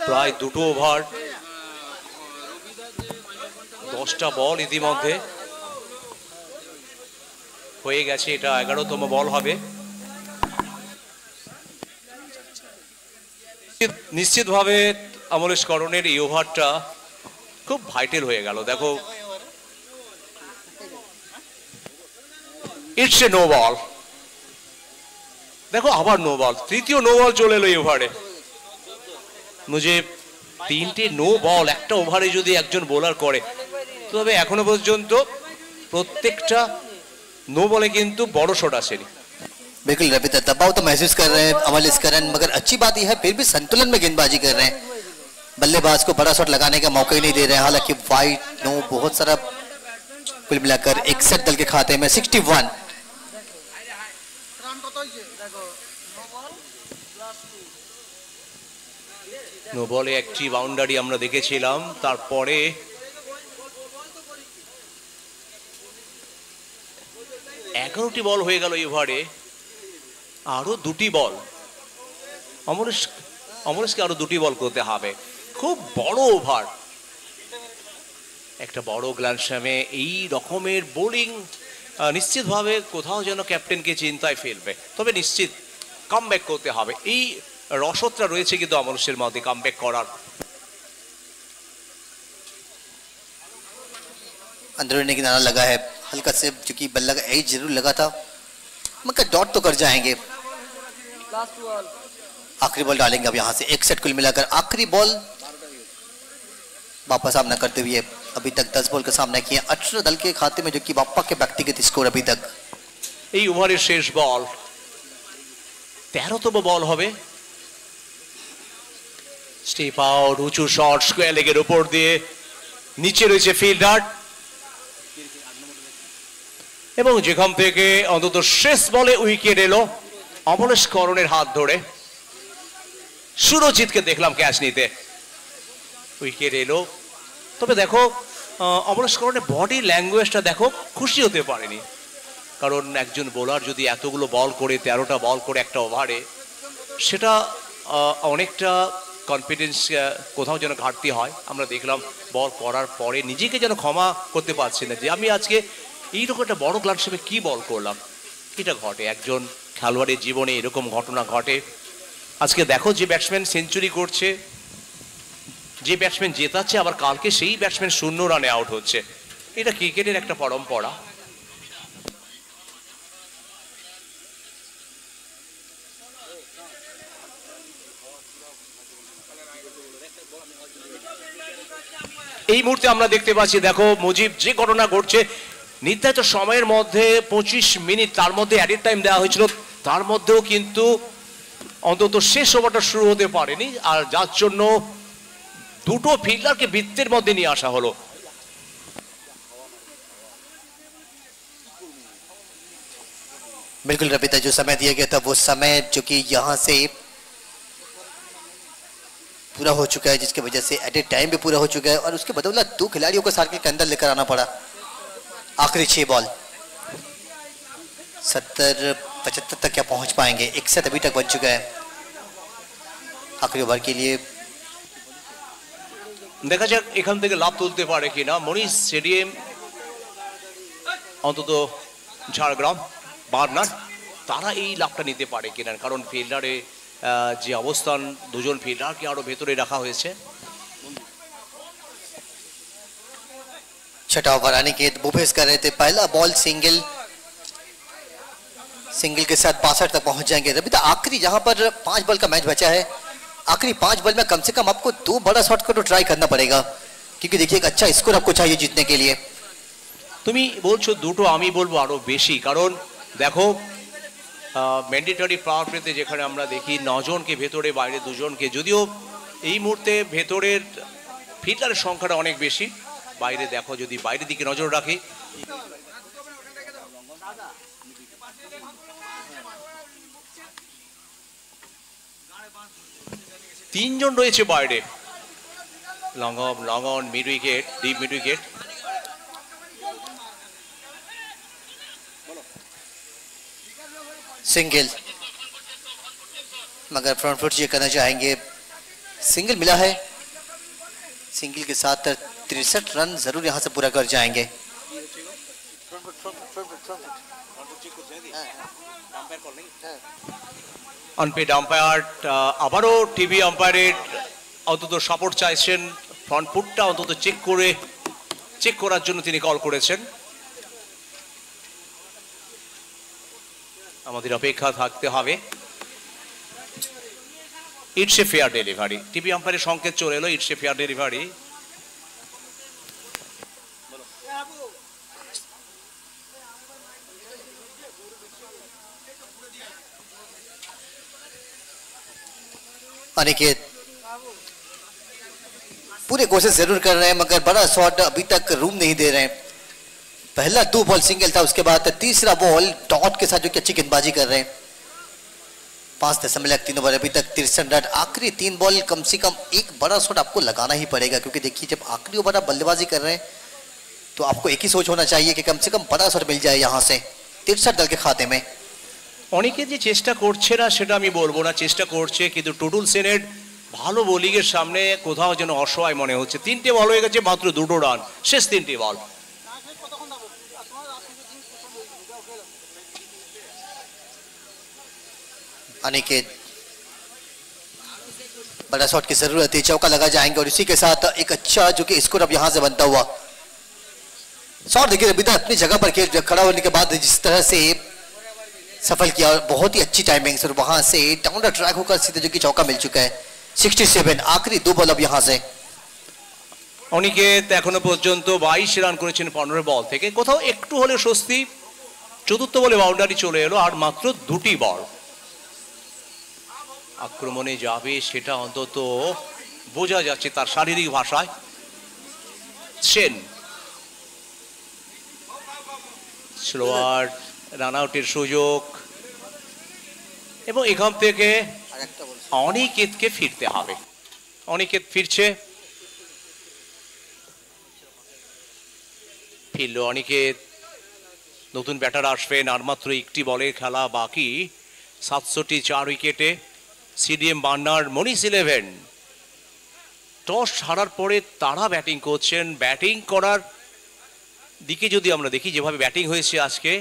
প্রায় 2টো ওভার, 10টা বল ইতিমধ্যে হয়ে গেছে, এটা 11তম বল হবে। নিশ্চিতভাবে অমলেশকরণের এই ওভারটা খুব ভাইটাল হয়ে গেল। দেখো ইটস এ নো বল, দেখো আবার নো বল, তৃতীয় নো বল চলে এলো এই ওভারে। মুঝে 3টে নো বল একটা ওভারে যদি একজন বোলার করে, তবে এখনো পর্যন্ত প্রত্যেকটা नो बॉले किंतु बड़ो शॉट आसेनी। बिल्कुल रविंद्र दबाव तो महसूस कर रहे हैं अमलेश्वरन, मगर अच्छी बात यह है फिर भी संतुलन में गेंदबाजी कर रहे हैं, बल्लेबाज को बड़ा शॉट लगाने का मौका ही नहीं दे रहे हैं। हालांकि वाइड नो बहुत सारा कुल मिलाकर 61 दल के खाते में 61। नो बॉले একটি বাউন্ডারি আমরা দেখেছিলাম, তারপরে 11টি বল হয়ে গেল এই ওভারে, আরো 2টি বল অমরেশকে আরো 2টি বল করতে হবে। খুব বড় ওভার, একটা বড় গ্ল্যান্ডস্ল্যামে এই রকমের বোলিং নিশ্চিতভাবে কোথাও যেন ক্যাপ্টেনকে চিন্তায় ফেলবে, তবে নিশ্চিত কামব্যাক করতে হবে। এই রসদটা রয়েছে কিন্তু অমরেশের মধ্যে কামব্যাক করার। अंदरूनी किनारा लगा है, हल्का से चूंकि बल्ला का एज जरूर लगा था, मगर डॉट तो कर जाएंगे। आखिरी बॉल डालेंगे अब यहाँ से 61 कुल मिलाकर आखिरी बॉल वापस सामना करते हुए अभी तक 10 बॉल का सामना किया 18 दल के खाते में, जो कि बापा के व्यक्तिगत स्कोर अभी तक। এই ওভারের শেষ বল 13তম বল হবে। স্টেপ আউট, উঁচু শট, স্কোয়ার লেগের উপর দিয়ে, নিচে রয়েছে ফিল্ডার, এবং যেখান থেকে অন্তত শেষ বলে উইকেট এলো অমলেশকরণের হাত ধরে। সুরজিৎকে দেখলাম ক্যাচ নিতে, উইকেট এলো। তবে দেখো অমলেশকরণের বডি ল্যাঙ্গুয়েজটা দেখো, খুশি হতে পারেনি, কারণ একজন বোলার যদি এতগুলো বল করে 13টা বল করে একটা ওভারে, সেটা অনেকটা কনফিডেন্স কোথাও যেন ঘাটতি হয়। আমরা দেখলাম বল করার পরে নিজেকে যেন ক্ষমা করতে পারছি না যে আমি আজকে এইরকম একটা বড় গ্ল্যান্ডস্ল্যামে কি বল করলাম। এটা ঘটে, একজন খেলোয়াড়ের জীবনে এরকম ঘটনা ঘটে। আজকে দেখো যে ব্যাটসম্যান সেঞ্চুরি করছে, যে ব্যাটসম্যান জেতাচ্ছে, আবার কালকে সেই ব্যাটসম্যান 0 রানে আউট হচ্ছে। এটা ক্রিকেটের একটা পরম্পরা। এই মুহূর্তে আমরা দেখতে পাচ্ছি, দেখো মুজিব যে ঘটনা ঘটছে, নির্ধারিত সময়ের মধ্যে 25 মিনিট, তার মধ্যে অ্যাডেড টাইম দেওয়া হয়েছিল, তার মধ্যেও কিন্তু অন্তত শেষ ওভারটা শুরু হতে পারেনি, আর যার জন্য 2টো ফিল্ডারকে বৃত্তের মধ্যে নিয়ে আসা হলো। बिल्कुल रविता, जो समय दिया गया था वो समय जो कि यहाँ से पूरा हो चुका है, जिसकी वजह से एट टाइम भी पूरा हो चुका है, और उसके बदौलत 2 खिलाड़ियों को सर्कल के अंदर लेकर आना पड़ा। आखिरी 6 बॉल 70-75 तक क्या पहुंच पाएंगे? 61 अभी तक बच चुका है। आखिरी ओवर के लिए দেখা যাক এখান থেকে লাভ তুলতে পারে কিনা মনিশ স্টেডিয়াম, অন্তত ঝাড়গ্রাম বার্নার তারা এই লাভটা নিতে পারে কিনা, কারণ ফিল্ডারে যে অবস্থান, 2জন ফিল্ডারকে আরো ভেতরে রাখা হয়েছে। छठा ओवर अनिकेत बुफेस कर रहे थे, पहला बॉल सिंगल, सिंगल के साथ 62 तक पहुंच जाएंगे। अभी तो आखिरी जहां पर 5 बॉल का मैच बचा है, आखिरी 5 बॉल में कम से कम आपको 2 बड़ा शॉट को तो ट्राई करना पड़ेगा, क्योंकि देखिए एक अच्छा स्कोर आपको चाहिए जीतने के लिए। তুমি বলছো দুটো, আমি বলবো আরো বেশি, কারণ দেখো ম্যান্ডেটরি পাওয়ার প্লেতে যেখানে আমরা দেখি 9 জনকে ভেতরে, বাইরে 2 জনকে, যদিও এই মুহূর্তে ভেতরের ফিল্ডারের সংখ্যাটা অনেক বেশি, বাইরে দেখো যদি বাইরের দিকে নজর রাখি, তিনজন রয়েছে বাইরে। Long on mid wicket, deep mid wicket. Single, मगर फ्रंट फुट ये करना चाहेंगे, सिंगल मिला है, सिंगल के साथ 63 रन जरूर यहां से पूरा कर जाएंगे। আনপেড আম্পায়ার আবারও টিভি আম্পায়ারের অন্তত সাপোর্ট চাইছেন, ফ্রন্ট ফুটটা অন্তত চেক করার জন্য তিনি কল করেছেন। আমাদের অপেক্ষা থাকতে হবে। It's a fair delivery, TV আম্পায়ারের সংকেত চলে এলো, it's a fair delivery. Aniket पूरे कोशिश जरूर कर रहे हैं, मगर बड़ा शॉट अभी तक रूम नहीं दे रहे हैं। पहला 2 बॉल सिंगल था, उसके बाद तीसरा बॉल डॉट के साथ जो कि अच्छी गेंदबाजी कर रहे हैं। 5.3 ओवर, अभी तक 63 रन। आखिरी 3 बॉल कम से कम एक बड़ा शॉट आपको लगाना ही पड़ेगा, क्योंकि देखिए जब आखिरी ओवर आप बल्लेबाजी कर रहे हैं तो आपको एक ही सोच होना चाहिए कि कम से कम बड़ा शॉट मिल जाए यहाँ से 63 दल के खाते में। অনেকে যে চেষ্টা করছে না সেটা আমি বলবো না, চেষ্টা করছে, কিন্তু টুটুল সেনের ভালো বোলিংয়ের সামনে কোথাও যেন অসহায় মনে হচ্ছে। 3টে বল হয়ে গেছে, মাত্র 2টো রান, শেষ 3টে বল। अनिकेत बड़ा शॉट की जरूरत है, चौका लगा जाएंगे और इसी के साथ एक अच्छा जो कि स्कोर अब यहां से बनता हुआ शॉट। देखिए अभी तक अपनी जगह पर खड़ा होने के बाद जिस तरह से सफल किया, बहुत ही अच्छी टाइमिंग और वहां से डाउन द ट्रैक होकर सीधे जो कि चौका मिल चुका है। 67, आखिरी 2 बॉल अब यहां से। অনিকেত এখনো পর্যন্ত 22 রান করেছেন 15 বল থেকে, কোথাও একটু হলে স্বস্তি। চতুর্থ বলে বাউন্ডারি চলে এলো, আর মাত্র 2টি বল। আক্রমণে যাবে সেটা অন্তত বোঝা যাচ্ছে তার শারীরিক ভাষায়। সেন স্লোয়ার, রান আউটের সুযোগ, এবং এখান থেকে অনিকেতকে ফিরতে হবে। অনিকেত ফিরছে, ফিরল অনিকেত। নতুন ব্যাটার আসবেন, আর মাত্র একটি বলের খেলা বাকি। 67 উইকেটে সিডিএম বার্নার, মনিশ 11। টস হারার পরে তারা ব্যাটিং করছেন। ব্যাটিং করার দিকে যদি আমরা দেখি যেভাবে ব্যাটিং হয়েছে আজকে,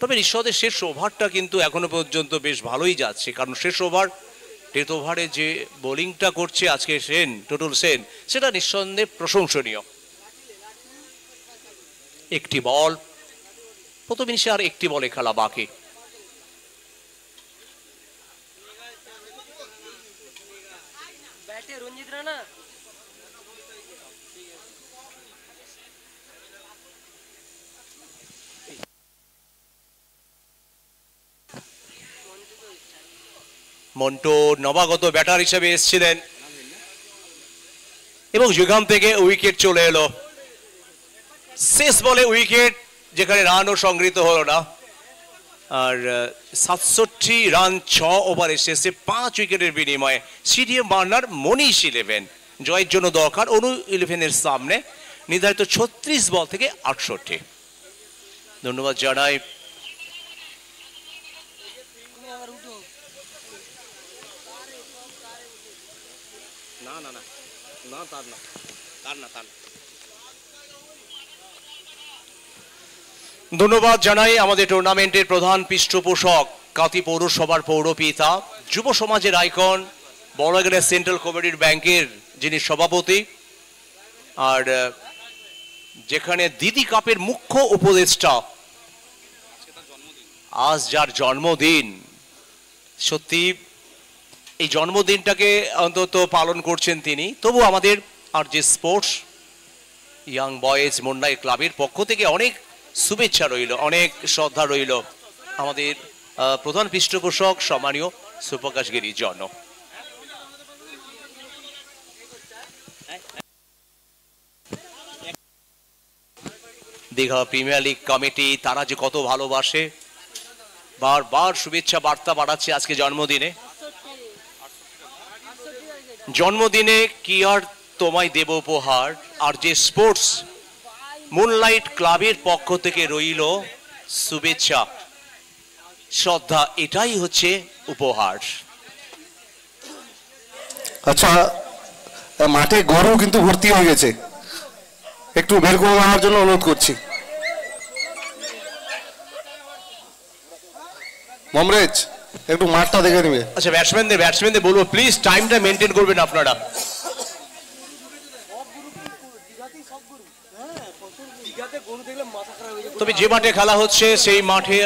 তবে নিঃসন্দেহে শেষ ওভারটা কিন্তু এখনো পর্যন্ত বেশ ভালোই যাচ্ছে, কারণ শেষ ওভার, ডেথ ওভারে যে বোলিংটা করছে আজকে টুটুল সেন, সেটা নিঃসন্দেহে প্রশংসনীয়। একটি বল, প্রথম ইনিংসে আর একটি বলে খেলা বাকি। মন্টো নবাগত ব্যাটার হিসেবে এসেছিলেন, এবং যেখান থেকে উইকেট চলে এলো। শেষ বলে উইকেট, যেখানে রানও সংগৃহীত হলো না। আর 67 রান 6 ওভারে শেষে 5 উইকেটের বিনিময়ে সিডিএম বার্নার, মনিশ 11। জয়ের জন্য দরকার অনু 11-এর সামনে নির্ধারিত 36 বল থেকে 68। ধন্যবাদ জানাই ধন্যবাদ জানাই আমাদের টুর্নামেন্টের প্রধান পৃষ্ঠপোষক, কাতি পৌরসভার পৌরপিতা, যুব সমাজের আইকন, বড়াইগ্রাম সেন্ট্রাল কোঅপারেটিভ ব্যাংকের যিনি সভাপতি, আর যেখানে দিদি কাপের মুখ্য উপদেষ্টা আজ যার জন্মদিন, সত্যি এই জন্মদিনটাকে অন্তত পালন করছেন তিনি। তবু আমাদের আর যে স্পোর্টস ইয়াং বয়েজ মুন্নাই ক্লাবের পক্ষ থেকে অনেক শুভেচ্ছা রইল, অনেক শ্রদ্ধা রইল আমাদের প্রধান পৃষ্ঠপোষক সম্মানীয় সুপ্রকাশ গিরির জন্য। দীঘা প্রিমিয়ার লিগ কমিটি তারা যে কত ভালোবাসে, বারবার শুভেচ্ছা বার্তা পাঠাচ্ছে আজকে জন্মদিনে। জন্মদিনে কি আর তোমায় দেব উপহার, আর যে স্পোর্টস মুনলাইট ক্লাবের পক্ষ থেকে রইল শুভেচ্ছা শ্রদ্ধা, এটাই হচ্ছে উপহার। আচ্ছা, মাঠে গরু কিন্তু ভর্তি হয়ে গেছে, একটু বের করে দেওয়ার জন্য অনুরোধ করছি। মমরেজ একটু মাঠটা দেখে নিবে। আচ্ছা, ব্যাটসম্যানদের বলবো প্লিজ টাইমটা মেনটেন করবেন আপনারা। তবে যে মাঠে খেলা হচ্ছে সেই মাঠে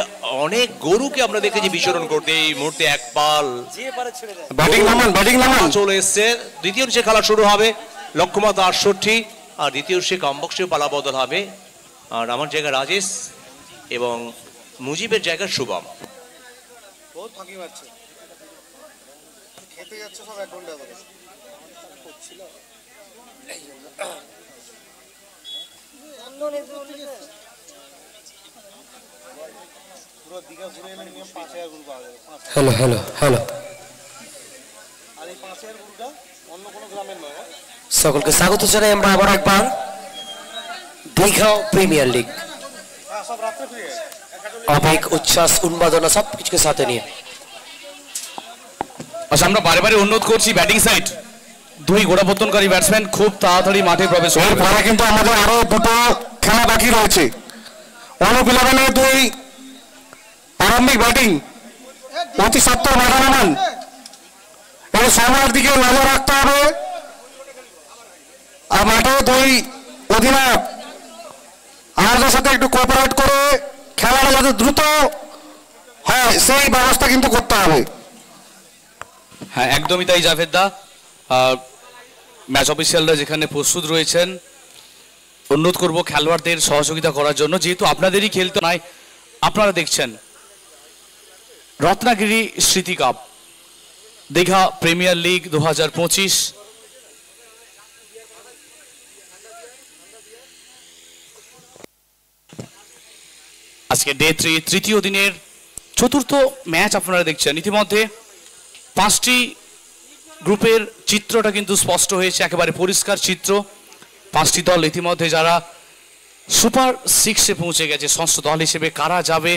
অনেক গরুকে আমরা দেখেছি বিচরণ করতে। এই মুহূর্তে এক পাল ব্যাটিং নামান চলে এসছে। দ্বিতীয় সে খেলা শুরু হবে, লক্ষ্যমাত্রা 68, আর দ্বিতীয় সে কমবক্সে পালা বদল হবে। আর আমার জায়গা রাজেশ এবং মুজিবের জায়গা শুভম। হ্যালো হ্যালো হ্যালো, সকলকে স্বাগত জানাই আমরা আবার একবার দীঘা প্রিমিয়ার লিগ। আবেগ, উচ্ছ্বাস, উন্মাদনা সবকিছুকে সাথে নিয়ে। আচ্ছা, আমরা বারে বারে অনুরোধ করছি ব্যাটিং সাইড দুই গোড়াপত্তনকারী ব্যাটসম্যান খুব তাড়াতাড়ি মাঠে প্রবেশ করবে। এরপরে কিন্তু আমাদের আরো দুটো খেলা বাকি রয়েছে। অনুপ 11-এর দুই প্রারম্ভিক ব্যাটিং অতি সত্তর মাঠে নামান, এই সময়ের দিকে নজর রাখতে হবে। আর মাঠে দুই অধিনায়ক আমাদের সাথে একটু কোঅপারেট করে খেলাটা যাতে দ্রুত হয় সেই ব্যবস্থা কিন্তু করতে হবে। হ্যাঁ, একদমই তাই জাভেদদা। ম্যাচ অফিসিয়ালরা যেখানে প্রস্তুত রয়েছেন, অনুরোধ করব খেলোয়াড়দের সহযোগিতা করার জন্য, যেহেতু আপনাদেরই খেলতে নয়। আপনারা দেখছেন রত্নাগিরি স্মৃতি কাপ দীঘা প্রিমিয়ার লিগ 2025। আজকে ডে 3 তৃতীয় দিনের চতুর্থ ম্যাচ আপনারা দেখছেন। ইতিমধ্যে 5টি গ্রুপের চিত্রটা কিন্তু স্পষ্ট হয়েছে, একেবারে পরিষ্কার চিত্র। 5টি দল ইতিমধ্যে যারা সুপার 6-এ পৌঁছে গেছে, ষষ্ঠ দল হিসেবে কারা যাবে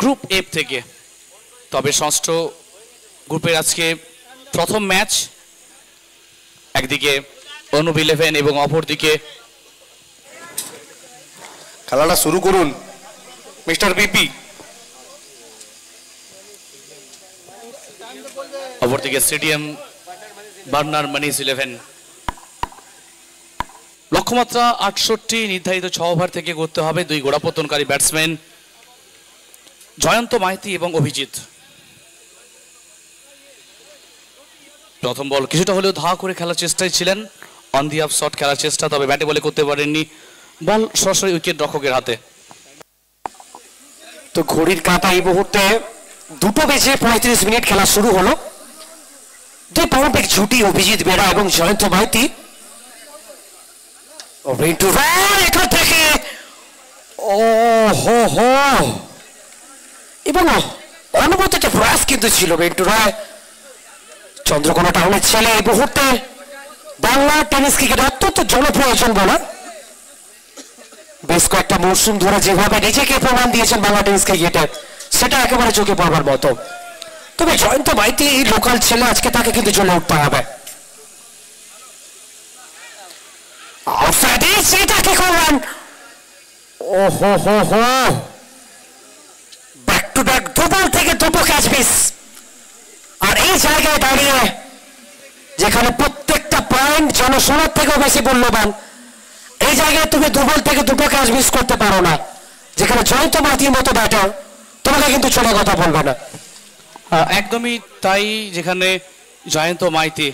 গ্রুপ এফ থেকে। তবে ষষ্ঠ গ্রুপের আজকে প্রথম ম্যাচ, একদিকে অনুপ 11 এবং অপরদিকে খেলাটা শুরু করুন মিস্টার বিপি। অপরদিকে স্টেডিয়াম বার্নার মানিস 11। লক্ষ্যমাত্রা 68, নির্ধারিত 6 ওভার থেকে করতে হবে। দুই গোড়াপত্তনকারী ব্যাটসম্যান জয়ন্ত মাইতি এবং অভিজিৎ। প্রথম বল কিছুটা হলেও ধা করে খেলার চেষ্টায় ছিলেন, অন দি অফ শট খেলার চেষ্টা, তবে ব্যাটে বলে করতে পারেননি। বল সরাসরি উইকেট রক্ষকের হাতে। তো ঘড়ির কাঁটা এই মুহূর্তে 2:35 খেলা শুরু হলো। দুই পারম্পরিক জুটি অভিজিৎ বেড়া এবং জয়ন্ত মাইতি। এখান থেকে ও হো হো, এবং অনুমতিটা প্রয়াস কিন্তু ছিল বেন্টু রায়, চন্দ্রকোনা টাউনের ছেলে। এই মুহূর্তে বাংলা টেনিস ক্রিকেট অত্যন্ত জনপ্রিয় একজন বোলার। বেশ কয়েকটা মৌসুম ধরে যেভাবে নিজেকে প্রমাণ দিয়েছেন বাংলা টেনিস ক্রিকেটে, সেটা একেবারে চোখে পড়বার মতো। তবে জয়ন্ত মাইতি লোকাল ছেলে, আজকে তাকে কিন্তু জ্বলে উঠতে হবে। সেটা কি করলেন? ও হো হো হো, ব্যাক টু ব্যাক দুবল থেকে দুটো ক্যাচ মিস। আর এই জায়গায় দাঁড়িয়ে যেখানে প্রত্যেকটা পয়েন্ট যেন সোনার থেকেও বেশি মূল্যবান। এই জায়গায় তুমি দুবল থেকে দুটো ক্যাচ মিস করতে পারো না, যেখানে জয়ন্ত মাইতির মতো ব্যাটার তোমাকে কিন্তু ছোট কথা বলবে না। একদমই তাই, যেখানে জয়ন্ত মাইতি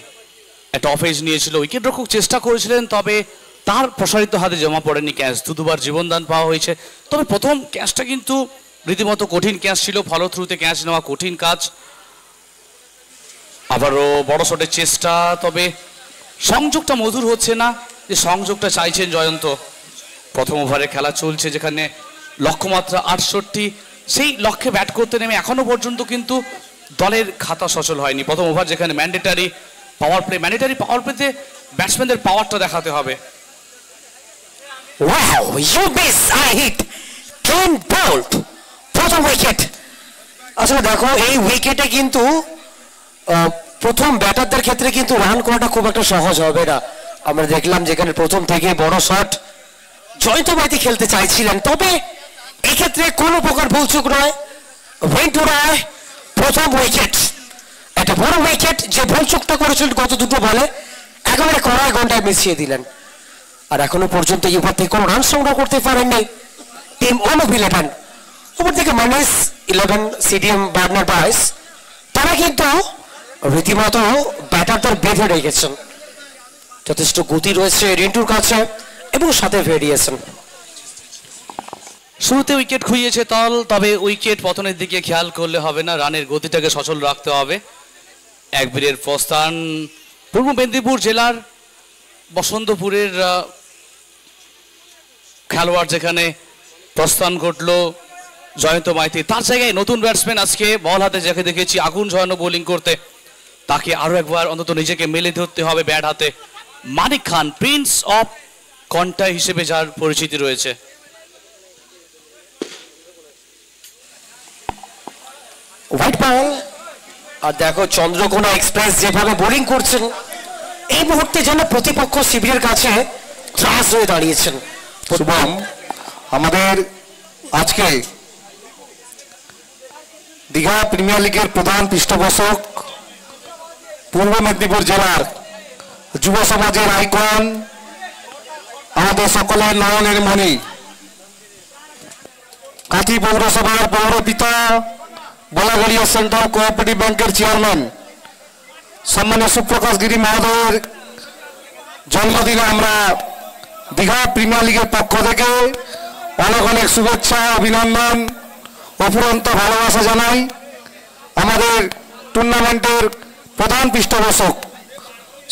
একটা অফ এজ নিয়েছিল, উইকেট রক্ষক চেষ্টা করেছিলেন, তবে তার প্রসারিত হাতে জমা পড়েনি ক্যাচ। দুবার জীবনদান পাওয়া হয়েছে, তবে প্রথম ক্যাচটা কিন্তু রীতিমতো কঠিন ক্যাচ ছিল, ফলো থ্রুতে ক্যাচ নেওয়া কঠিন কাজ। আবারও বড় শটের চেষ্টা, তবে সংযোগটা মধুর হচ্ছে না, যে সংযোগটা চাইছেন জয়ন্ত। প্রথম ওভারে খেলা চলছে, যেখানে লক্ষ্যমাত্রা 68, সেই লক্ষ্যে ব্যাট করতে নেমে এখনো পর্যন্ত কিন্তু দলের খাতা সচল হয়নি। প্রথম ওভার যেখানে ম্যান্ডেটারি পাওয়ার প্লেতে ব্যাটসম্যানদের পাওয়ারটা দেখাতে হবে। Wow, you miss, I hit. Ken Bolt, প্রথম উইকেট। আসলে দেখো এই উইকেটে কিন্তু প্রথম ব্যাটারদের ক্ষেত্রে কিন্তু রান করাটা খুব একটা সহজ হবে না। আমরা দেখলাম যেখানে প্রথম থেকে বড় শট জয়ন্ত মাইতি খেলতে চাইছিলেন, তবে এক্ষেত্রে কোনো প্রকার ভুলচুক নয়। ভেন্টু রায় প্রথম উইকেট, একটা বড় উইকেট, যে ভুলচুকটা করেছিলেন গত দুটো বলে একেবারে কড়ায় ঘন্টায় মিশিয়ে দিলেন। আর এখনো পর্যন্ত এই ওভার থেকে কোনো রান সংগ্রহ করতে পারেননি টিম অনুপ 11। ওপর থেকে মাইনাস 11 সিডিএম বার্নার বাইস, তারা কিন্তু রীতিমতো ব্যাটারদের বেঁধে রেখেছেন। যথেষ্ট গতি রয়েছে রিন্টুর কাছে এবং সাথে ভেরিয়েছেন। শুরুতে উইকেট খুইয়েছে দল, তবে উইকেট পতনের দিকে খেয়াল করলে হবে না, রানের গতিটাকে সচল রাখতে হবে। এক বীরের প্রস্থান পূর্ব মেদিনীপুর জেলার বসন্তপুরের খেলোয়াড়, যেখানে প্রস্থান ঘটল জয়ন্ত মাইতি। তার জায়গায় নতুন ব্যাটসম্যান আজকে বল হাতে যাকে দেখেছি আগুন ঝরানো বোলিং করতে, তাকে আরো একবার অন্তত নিজেকে মেলে ধরতে হবে ব্যাট হাতে। মানিক খান, প্রিন্স অফ কন্টা হিসেবে যার পরিচিতি রয়েছে। হোয়াইট বল, আর দেখো চন্দ্রকোনা এক্সপ্রেস যেভাবে বোলিং করছেন, এই মুহূর্তে যেন প্রতিপক্ষ শিবিরের কাছে ত্রাস হয়ে দাঁড়িয়েছেন। শুভম, আমাদের আজকে দীঘা প্রিমিয়ার লিগের প্রধান পৃষ্ঠপোষক, পূর্ব মেদিনীপুর জেলার যুব সমাজের আইকন, আমাদের সকলের নয়নের মণি, কাঁথি পৌরসভার পৌরপিতা, বলাগড়িয়া সেন্ট্রাল কোঅপারেটিভ ব্যাংকের চেয়ারম্যান সম্মানীয় সুপ্রকাশ গিরি মহোদয়ের জন্মদিনে আমরা দীঘা প্রিমিয়ার লিগের পক্ষ থেকে অনেক অনেক শুভেচ্ছা, অভিনন্দন, অফুরন্ত ভালোবাসা জানাই। আমাদের টুর্নামেন্টের প্রধান পৃষ্ঠপোষক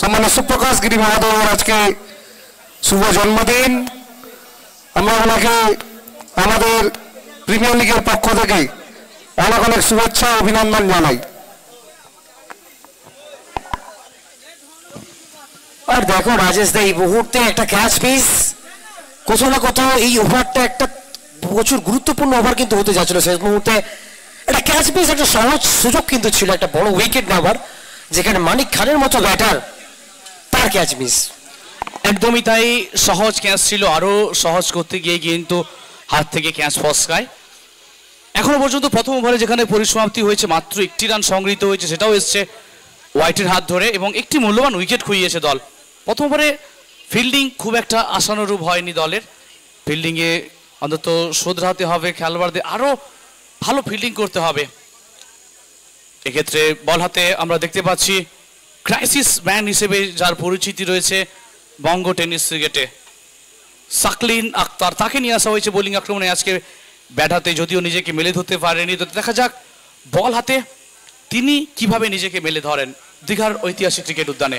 সম্মানীয় সুপ্রকাশ গিরি মহোদয়ের আজকে শুভ জন্মদিন। আমরা ওনাকে আমাদের প্রিমিয়ার লিগের পক্ষ থেকে অনেক অনেক শুভেচ্ছা, অভিনন্দন জানাই। আর দেখো রাজেশ দা, এই মুহূর্তে একটা ক্যাচ মিস, কোথাও না কোথাও এই ওভারটা একটা প্রচুর গুরুত্বপূর্ণ ওভার কিন্তু হতে যাচ্ছিল। শেষ মুহূর্তে একটা ক্যাচ মিস, একটা সহজ সুযোগ কিন্তু ছিল একটা বড় উইকেট নেওয়ার, যেখানে মানিক খানের মতো ব্যাটার তার ক্যাচ মিস। একদমই তাই, সহজ ক্যাচ ছিল, আরো সহজ করতে গিয়ে কিন্তু হাত থেকে ক্যাচ ফসকায়। এখনো পর্যন্ত প্রথম ওভারে যেখানে পরিসমাপ্তি হয়েছে, মাত্র একটি রান সংগৃহীত হয়েছে, সেটাও এসছে হোয়াইটের হাত ধরে, এবং একটি মূল্যবান উইকেট খুইয়েছে দল। প্রথম ওভারে ফিল্ডিং খুব একটা আশানুরূপ হয়নি দলের, ফিল্ডিংয়ে অন্তত শোধরাতে হবে খেলোয়াড়দের, আরও ভালো ফিল্ডিং করতে হবে। এক্ষেত্রে বল হাতে আমরা দেখতে পাচ্ছি ক্রাইসিস ম্যান হিসেবে যার পরিচিতি রয়েছে বঙ্গ টেনিস ক্রিকেটে, সাকলিন আক্তার, তাকে নিয়ে আসা হয়েছে বোলিং আক্রমণে আজকে ব্যাট হাতে, যদিও নিজেকে মেলে ধরতে পারেনি। তো দেখা যাক বল হাতে তিনি কিভাবে নিজেকে মেলে ধরেন। দীঘার ঐতিহাসিক ক্রিকেট উদ্যানে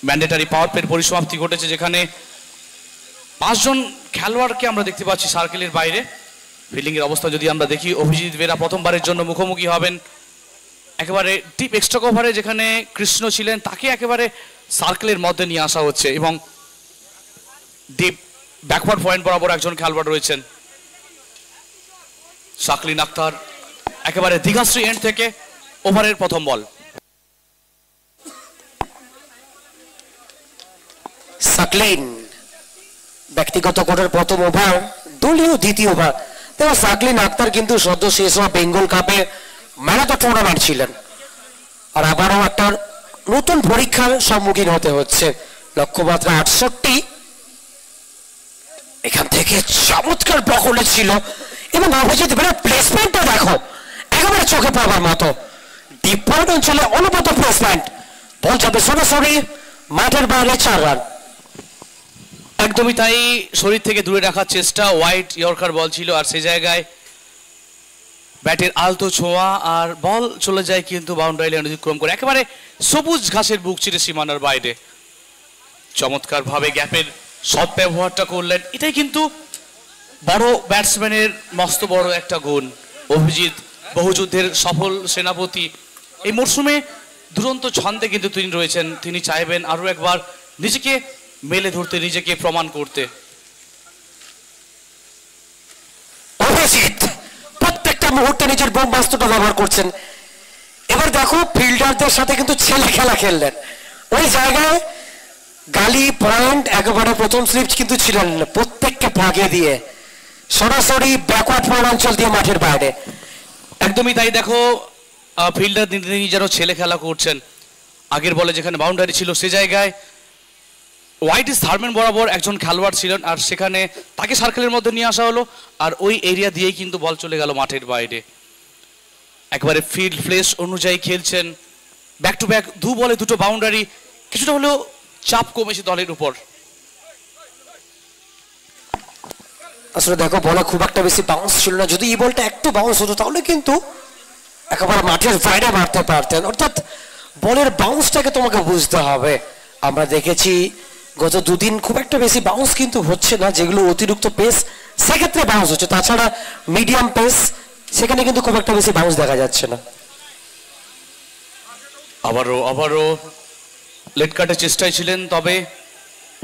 ম্যান্ডেটারি পাওয়ার প্লের পরিসমাপ্তি ঘটেছে, যেখানে 5 জন খেলোয়াড়কে আমরা দেখতে পাচ্ছি সার্কেলের বাইরে। ফিল্ডিংয়ের অবস্থা যদি আমরা দেখি, অভিজিৎ বেরা প্রথমবারের জন্য মুখোমুখি হবেন একেবারে ডিপ এক্সট্রা কভারে, যেখানে কৃষ্ণ ছিলেন তাকে একেবারে সার্কেলের মধ্যে নিয়ে আসা হচ্ছে, এবং ডিপ ব্যাকওয়ার্ড পয়েন্ট বরাবর একজন খেলোয়াড় রয়েছেন সাকলিন আক্তার। একেবারে দীঘাশ্রী এন্ড থেকে ওভারের প্রথম বল। সাকলিন ব্যক্তিগত কোটার প্রথম ওভার, দলীয় দ্বিতীয় ওভার। দেখো সাকলিন আক্তার কিন্তু সদ্য শেষ হওয়া বেঙ্গল কাপে ম্যান অফ দ্য টুর্নামেন্ট ছিলেন, আর আবারও একটা নতুন পরীক্ষার সম্মুখীন হতে হচ্ছে। লক্ষ্যমাত্রা 68, এখান থেকে চমৎকার বকলে ছিল এবং অভিজিৎ বেড়ার প্লেসমেন্টটা দেখো একেবারে চোখে পড়ার মতো। ডিপ পয়েন্ট অঞ্চলে অনুপত প্লেসমেন্ট, বল যাবে সরাসরি মাঠের বাইরে 4 রান। একদমই তাই, শরীর থেকে দূরে রাখার চেষ্টা, হোয়াইট ইয়র্কার বল ছিল আর সেই জায়গায় ব্যাটের আলতো ছোঁয়া আর বল চলে যায় কিন্তু বাউন্ডারি লাইন অতিক্রম করে একেবারে সবুজ ঘাসের বুক চিরে সীমানার বাইরে। চমৎকার ভাবে গ্যাপের সৎ ব্যবহারটা করলেন, এটাই কিন্তু বড় ব্যাটসম্যানের মস্ত বড় একটা গুণ। অভিজিৎ বহুযুদ্ধের সফল সেনাপতি, এই মরশুমে দুরন্ত ছন্দে কিন্তু তিনি রয়েছেন। তিনি চাইবেন আরো একবার নিজেকে মেলে ধরতে, নিজেকে প্রমাণ করতে। অভিজিৎ প্রত্যেকটা মুহূর্তে নিজের ব্রহ্মাস্ত্রটা ব্যবহার করছেন। এবার দেখো ফিল্ডারদের সাথে কিন্তু ছেলে খেলা খেললেন, ওই জায়গায় গালি পয়েন্ট একেবারে প্রথম স্লিপ কিন্তু ছিলেন না, প্রত্যেককে ভাগে দিয়ে সরাসরি ব্যাকওয়ার্ড অঞ্চল দিয়ে মাঠের বাইরে। একদমই তাই, দেখো ফিল্ডার তিনি যেন ছেলে খেলা করছেন। আগের বলে যেখানে বাউন্ডারি ছিল সে জায়গায় হোয়াইট ইস থার্মেন বরাবর একজন খেলোয়াড় ছিলেন আর সেখানে তাকে সার্কেলের মধ্যে নিয়ে আসা হলো আর ওই এরিয়া দিয়েই কিন্তু বল চলে গেল মাঠের বাইরে। একবারে ফিল্ড প্লেস অনুযায়ী খেলছেন, ব্যাক টু ব্যাক 2 বলে 2টো বাউন্ডারি, কিছুটা হলেও চাপ কমেছে দলের উপর। আসলে দেখো বলে খুব একটা বেশি বাউন্স ছিল না, যদি এই বলটা একটু বাউন্স হতো তাহলে কিন্তু একেবারে মাঠের বাইরে মারতে পারতেন। অর্থাৎ বলের বাউন্সটাকে তোমাকে বুঝতে হবে। আমরা দেখেছি গত 2 দিন খুব একটা বেশি বাউন্স কিন্তু হচ্ছে না, যেগুলো অতিরিক্ত পেস সেক্ষেত্রে বাউন্স হচ্ছে, তাছাড়া মিডিয়াম পেস সেখানে কিন্তু খুব একটা বেশি বাউন্স দেখা যাচ্ছে না। আবারও লেট কাটের চেষ্টায় ছিলেন, তবে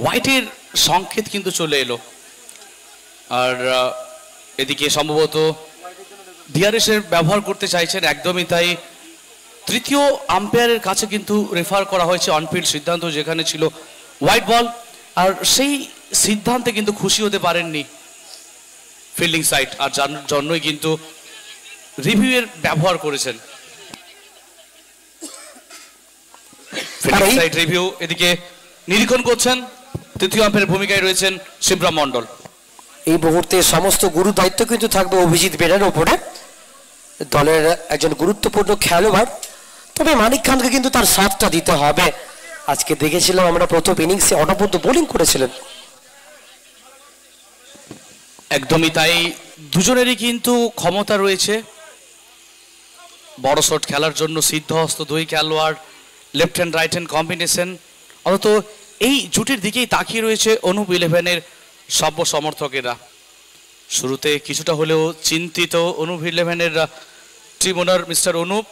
হোয়াইটের সংকেত কিন্তু চলে এলো আর এদিকে সম্ভবত ডিআরএস এর ব্যবহার করতে চাইছেন। একদমই তাই, তৃতীয় আম্পায়ারের কাছে কিন্তু রেফার করা হয়েছে অনফিল্ড সিদ্ধান্ত যেখানে ছিল হোয়াইট বল, আর সেই সিদ্ধান্তে কিন্তু খুশি হতে পারেননি ফিল্ডিং সাইড আর যার জন্যই কিন্তু রিভিউ এর ব্যবহার করেছেন। ফিল্ডিং সাইড রিভিউ এদিকে নিরীক্ষণ করছেন, তৃতীয় আম্পায়ারের ভূমিকায় রয়েছেন শিবরাম মন্ডল। এই মুহূর্তে সমস্ত গুরু দায়িত্ব কিন্তু থাকবে অভিজিৎ বেড়ার উপরে, দলের একজন গুরুত্বপূর্ণ খেলোয়াড়। তবে মানিক খানকে কিন্তু তার সাথটা দিতে হবে। আজকে দেখেছিলাম আমরা প্রথম ইনিংসে অনবদ্য বোলিং করেছিলেন। একদমই তাই, দুজনেরই কিন্তু ক্ষমতা রয়েছে বড় শট খেলার জন্য। সিদ্ধহস্ত 2 খেলোয়াড়, left hand right hand combination. অন্তত এই জুটির দিকেই তাকিয়ে রয়েছে অনুপ 11-এর সভ্য সমর্থকেরা। শুরুতে কিছুটা হলেও চিন্তিত অনুপ 11-এর টিম ওনার মিস্টার অনুপ,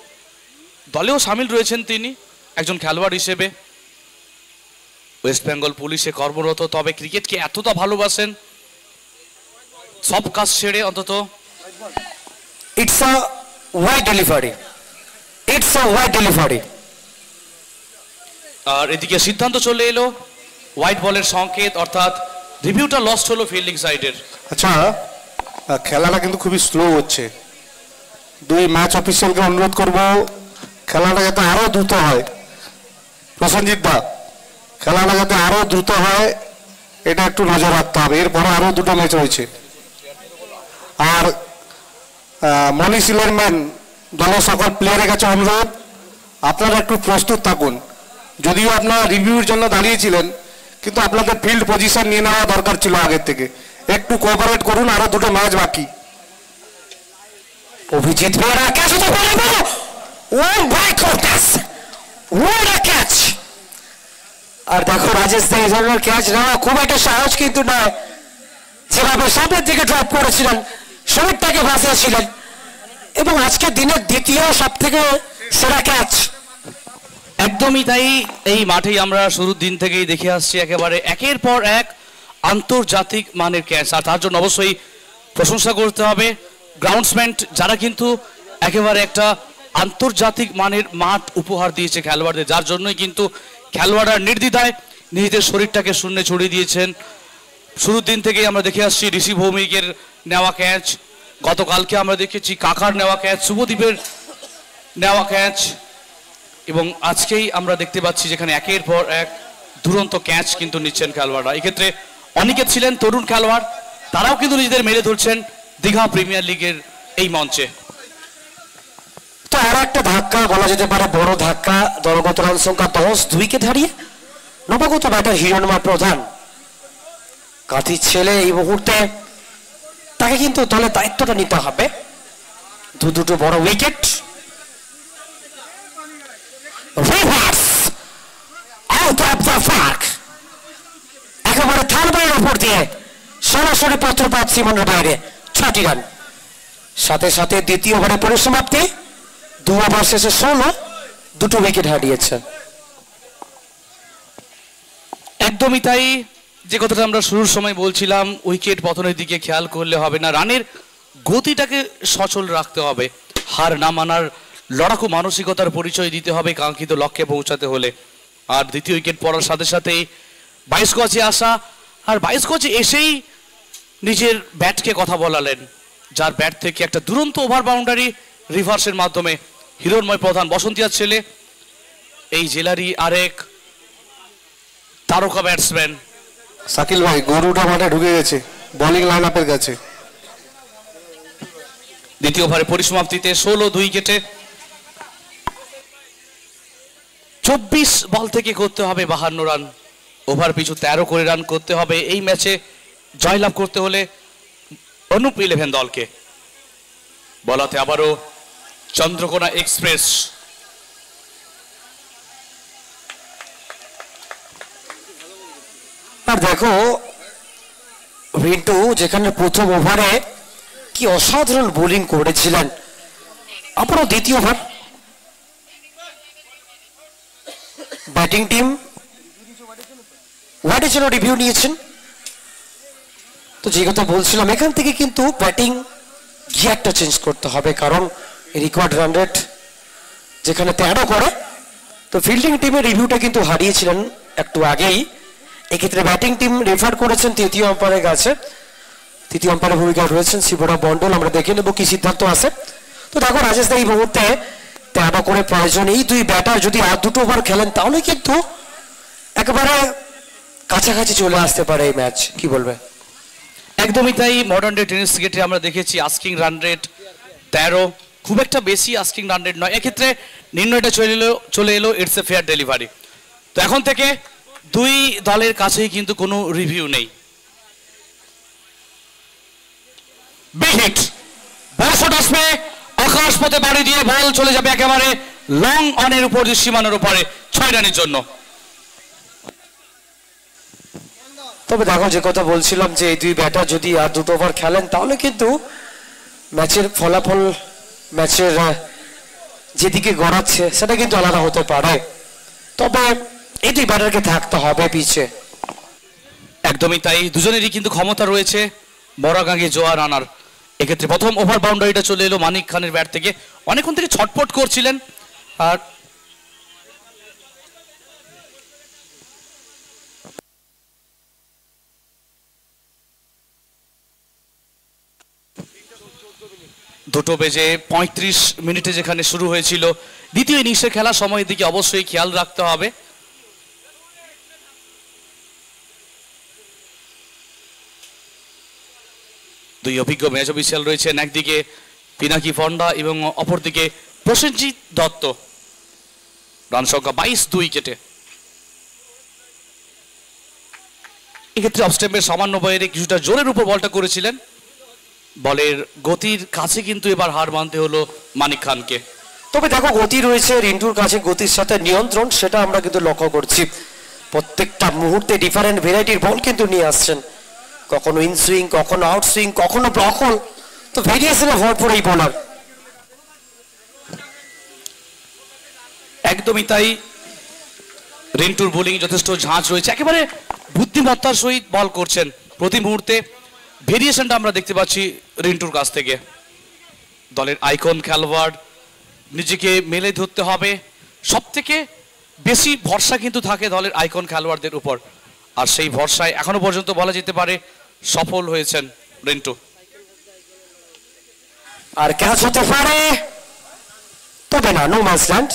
দলেও সামিল রয়েছেন তিনি একজন খেলোয়াড় হিসেবে। ওয়েস্ট বেঙ্গল পুলিশে কর্মরত, তবে ক্রিকেটকে এতটা ভালোবাসেন সব কাজ ছেড়ে অন্তত। It's a wide delivery, it's a wide delivery. আর এদিকে সিদ্ধান্ত চলে এলো হোয়াইট বলের সংকেত, অর্থাৎ রিভিউটা লস্ট হলো ফিল্ডিং সাইডের। আচ্ছা, খেলাটা কিন্তু খুবই স্লো হচ্ছে। 2 ম্যাচ অফিসিয়ালকে অনুরোধ করব খেলাটা যাতে আরো দ্রুত হয়। প্রসেনজিৎ দা, খেলাটা যাতে আরো দ্রুত হয় এটা একটু নজর রাখতে হবে। এরপরে আরো 2টো ম্যাচ রয়েছে। আর মনি সিলারম্যান দলের সকল প্লেয়ারের কাছে অনুরোধ, আপনারা একটু প্রস্তুত থাকুন। যদিও আপনারা রিভিউর জন্য দাঁড়িয়েছিলেন, কিন্তু আপনাদের ফিল্ড পজিশন নিয়ে নেওয়া দরকার ছিল আগের থেকে। একটু কোঅপারেট করুন, আরো 2টো ম্যাচ বাকি। অভিজিৎ বেড়া ক্যাচ হতে পারে না, ওয়ান বাই কর্টাস, ওয়াট আ ক্যাচ। আর দেখো রাজেশ দা, এই ধরনের ক্যাচ নেওয়া খুব একটা সহজ কিন্তু নয়। যেভাবে সামনের দিকে ড্রপ করেছিলেন, শরীরটাকে বাঁচিয়েছিলেন এবং আজকে দিনের দ্বিতীয় সবথেকে সেরা ক্যাচ। একদমই তাই, এই মাঠেই আমরা শুরুর দিন থেকেই দেখে আসছি একেবারে একের পর এক আন্তর্জাতিক মানের ক্যাচ, আর তার জন্য অবশ্যই প্রশংসা করতে হবে গ্রাউন্ডসম্যান যারা কিন্তু একেবারে একটা আন্তর্জাতিক মানের মাঠ উপহার দিয়েছে খেলোয়াড়দের, যার জন্যই কিন্তু খেলোয়াড়রা নির্দ্বিধায় নিজেদের শরীরটাকে শূন্যে ছড়িয়ে দিয়েছেন। শুরুর দিন থেকেই আমরা দেখে আসছি ঋষি ভৌমিকের নেওয়া ক্যাচ, গতকালকে আমরা দেখেছি কাকার নেওয়া ক্যাচ, শুভদীপের নেওয়া ক্যাচ, এবং আজকেই আমরা দেখতে পাচ্ছি যেখানে একের পর এক দুরন্ত ক্যাচ কিন্তু নিচ্ছেন খেলোয়াড়রা। এক্ষেত্রে অনেকে ছিলেন তরুণ খেলোয়াড়, তারাও কিন্তু নিজেদের মেরে ধরছেন দীঘা প্রিমিয়ার লিগের এই মঞ্চে। তো আর একটা ধাক্কা বলা যেতে পারে, বড় ধাক্কা, দলগত রান সংখ্যা 10-2-কে হারিয়ে নবাগত ব্যাটার হিরণময় প্রধান কাঁথির ছেলে এই মুহূর্তে তাকে কিন্তু দলের দায়িত্বটা নিতে হবে। দুটো বড় উইকেট, একেবারে থার্ডবারের উপর দিয়ে সরাসরি পত্রপাত সীমানার বাইরে 6টি রান। সাথে সাথে দ্বিতীয় ওভারের পরিসমাপ্তি, 2 ওভার শেষে 16, 2 উইকেট হারিয়েছে। একদমই তাই, যে কথাটা আমরা শুরুর সময় বলছিলাম, উইকেট পতনের দিকে খেয়াল করলে হবে না, রানের গতিটাকে সচল রাখতে হবে। হার না মানার লড়াকু মানসিকতার পরিচয় দিতে হবে কাঙ্ক্ষিত লক্ষ্যে পৌঁছাতে হলে। আর দ্বিতীয় উইকেট পড়ার সাথে সাথেই 22 গজে আসা, আর 22 গজে এসেই নিজের ব্যাটকে কথা বলালেন, যার ব্যাট থেকে একটা দুরন্ত ওভার বাউন্ডারি রিভার্সের মাধ্যমে হিরণময় প্রধান, বসন্তিয়ার ছেলে, এই জেলারই আরেক তারকা ব্যাটসম্যান। শাকিল ভাই গরুটা মাঠে ঢুকে গেছে বোলিং লাইন আপের কাছে। দ্বিতীয় ওভারের পরিসমাপ্তিতে 16 উইকেটে 24 বল থেকে করতে হবে 52 রান, ওভার পিছু 13 করে রান করতে হবে এই ম্যাচে জয়লাভ করতে হলে অনুপ 11 দলকে। বলাতে আবারও চন্দ্রকোনা এক্সপ্রেস। আর দেখো রিন্টু যেখানে প্রথম ওভারে কি অসাধারণ বোলিং করেছিলেন, আবারও দ্বিতীয় ওভার ব্যাটিং টিম ওয়ার্ডের জন্য রিভিউ নিয়েছেন। তো যে কথা বলছিলাম, এখান থেকে কিন্তু ব্যাটিং গিয়ারটা চেঞ্জ করতে হবে, কারণ রিকোয়ার্ড রান রেট যেখানে 13 করে, তো ফিল্ডিং টিমের রিভিউটা কিন্তু হারিয়েছিলেন একটু আগেই। এক্ষেত্রে ব্যাটিং টিম রেফার করেছেন তৃতীয় আম্পায়ারের কাছে। তৃতীয় আম্পায়ারের ভূমিকা রয়েছেন শিবরাম মন্ডল, আমরা দেখে নেব কি সিদ্ধান্ত আছে। তো দেখো রাজেশ দা, এই মুহূর্তে 13 করে প্রয়োজন, এই 2 ব্যাটার যদি আর 2 ওভার খেলেন তাহলে কিন্তু একেবারে কাছাকাছি চলে আসতে পারে এই ম্যাচ, কি বলবে? একদমই তাই, মডার্ন ডে টেনিস ক্রিকেটে আমরা দেখেছি আস্কিং রান রেট 13, খুব একটা বেশি আস্কিং রান রেট নয়। এক্ষেত্রে নির্ণয়টা চলে এলো ইটস এ ফেয়ার ডেলিভারি। তো এখন থেকে 2 দলের কাছেই কিন্তু কোনো রিভিউ নেই। বিগ হিট, বল শট আসবে, আকাশ পথে বাড়ি দিয়ে বল চলে যাবে একেবারে লং অনের উপর, সীমানার উপরে 6 রানের জন্য। তবে দেখো যে কথা বলছিলাম যে এই 2 ব্যাটার যদি আর 2 ওভার খেলেন তাহলে কিন্তু ম্যাচের ফলাফল, ম্যাচের যেদিকে গড়াচ্ছে সেটা কিন্তু আলাদা হতে পারে। তবে এই 2 ব্যাটারকে থাকতে হবে পিছে। একদমই তাই, দুজনেরই কিন্তু ক্ষমতা রয়েছে বড়াগাঙ্গে জোয়ার আনার। এক্ষেত্রে প্রথম ওভার বাউন্ডারিটা চলে এলো মানিক খানের ব্যাট থেকে, অনেকক্ষণ থেকে ছটপট করছিলেন। আর দুটো বেজে 35 মিনিটে যেখানে শুরু হয়েছিল দ্বিতীয় ইনিংসের খেলা, সময়ের দিকে অবশ্যই খেয়াল রাখতে হবে। দুই অভিজ্ঞ ম্যাচ অফিসিয়াল রয়েছেন, একদিকে পিনাকি ফন্ডা এবং অপরদিকে প্রসেনজিৎ দত্ত। রান সংখ্যা 22 উইকেটে। এক্ষেত্রে অফস্টেম্পের সামান্য বাইরে কিছুটা জোরের উপর বলটা করেছিলেন, বলের গতির কাছে কিন্তু এবার হার মানতে হলো মানিক খানকে। তবে দেখো গতি রয়েছে রিন্টুর কাছে, গতির সাথে নিয়ন্ত্রণ সেটা আমরা কিন্তু লক্ষ্য করছি। প্রত্যেকটা মুহূর্তে ডিফারেন্ট ভ্যারাইটির বল কিন্তু নিয়ে আসছেন, কখনো ইন সুইং, কখনো আউট সুইং, কখনো ব্লকল, তো ভেরিয়েশনে ভরপুর এই বোলার। একদমই তাই, রিন্টুর বোলিং যথেষ্ট ঝাঁজ রয়েছে, একেবারে বুদ্ধিমত্তার সহিত বল করছেন প্রতি মুহূর্তে। ভেরিয়েশনটা আমরা দেখতে পাচ্ছি রিন্টুর কাছ থেকে। দলের আইকন খেলোয়াড়, নিজেকে মেলে ধরতে হবে, সব থেকে বেশি ভরসা কিন্তু থাকে দলের আইকন খেলোয়াড়দের উপর, আর সেই ভরসায় এখনো পর্যন্ত বলা যেতে পারে সফল হয়েছেন রিন্টু। আর ক্যাচ হতে পারে, তবে না, নো ম্যাচ ল্যান্ড।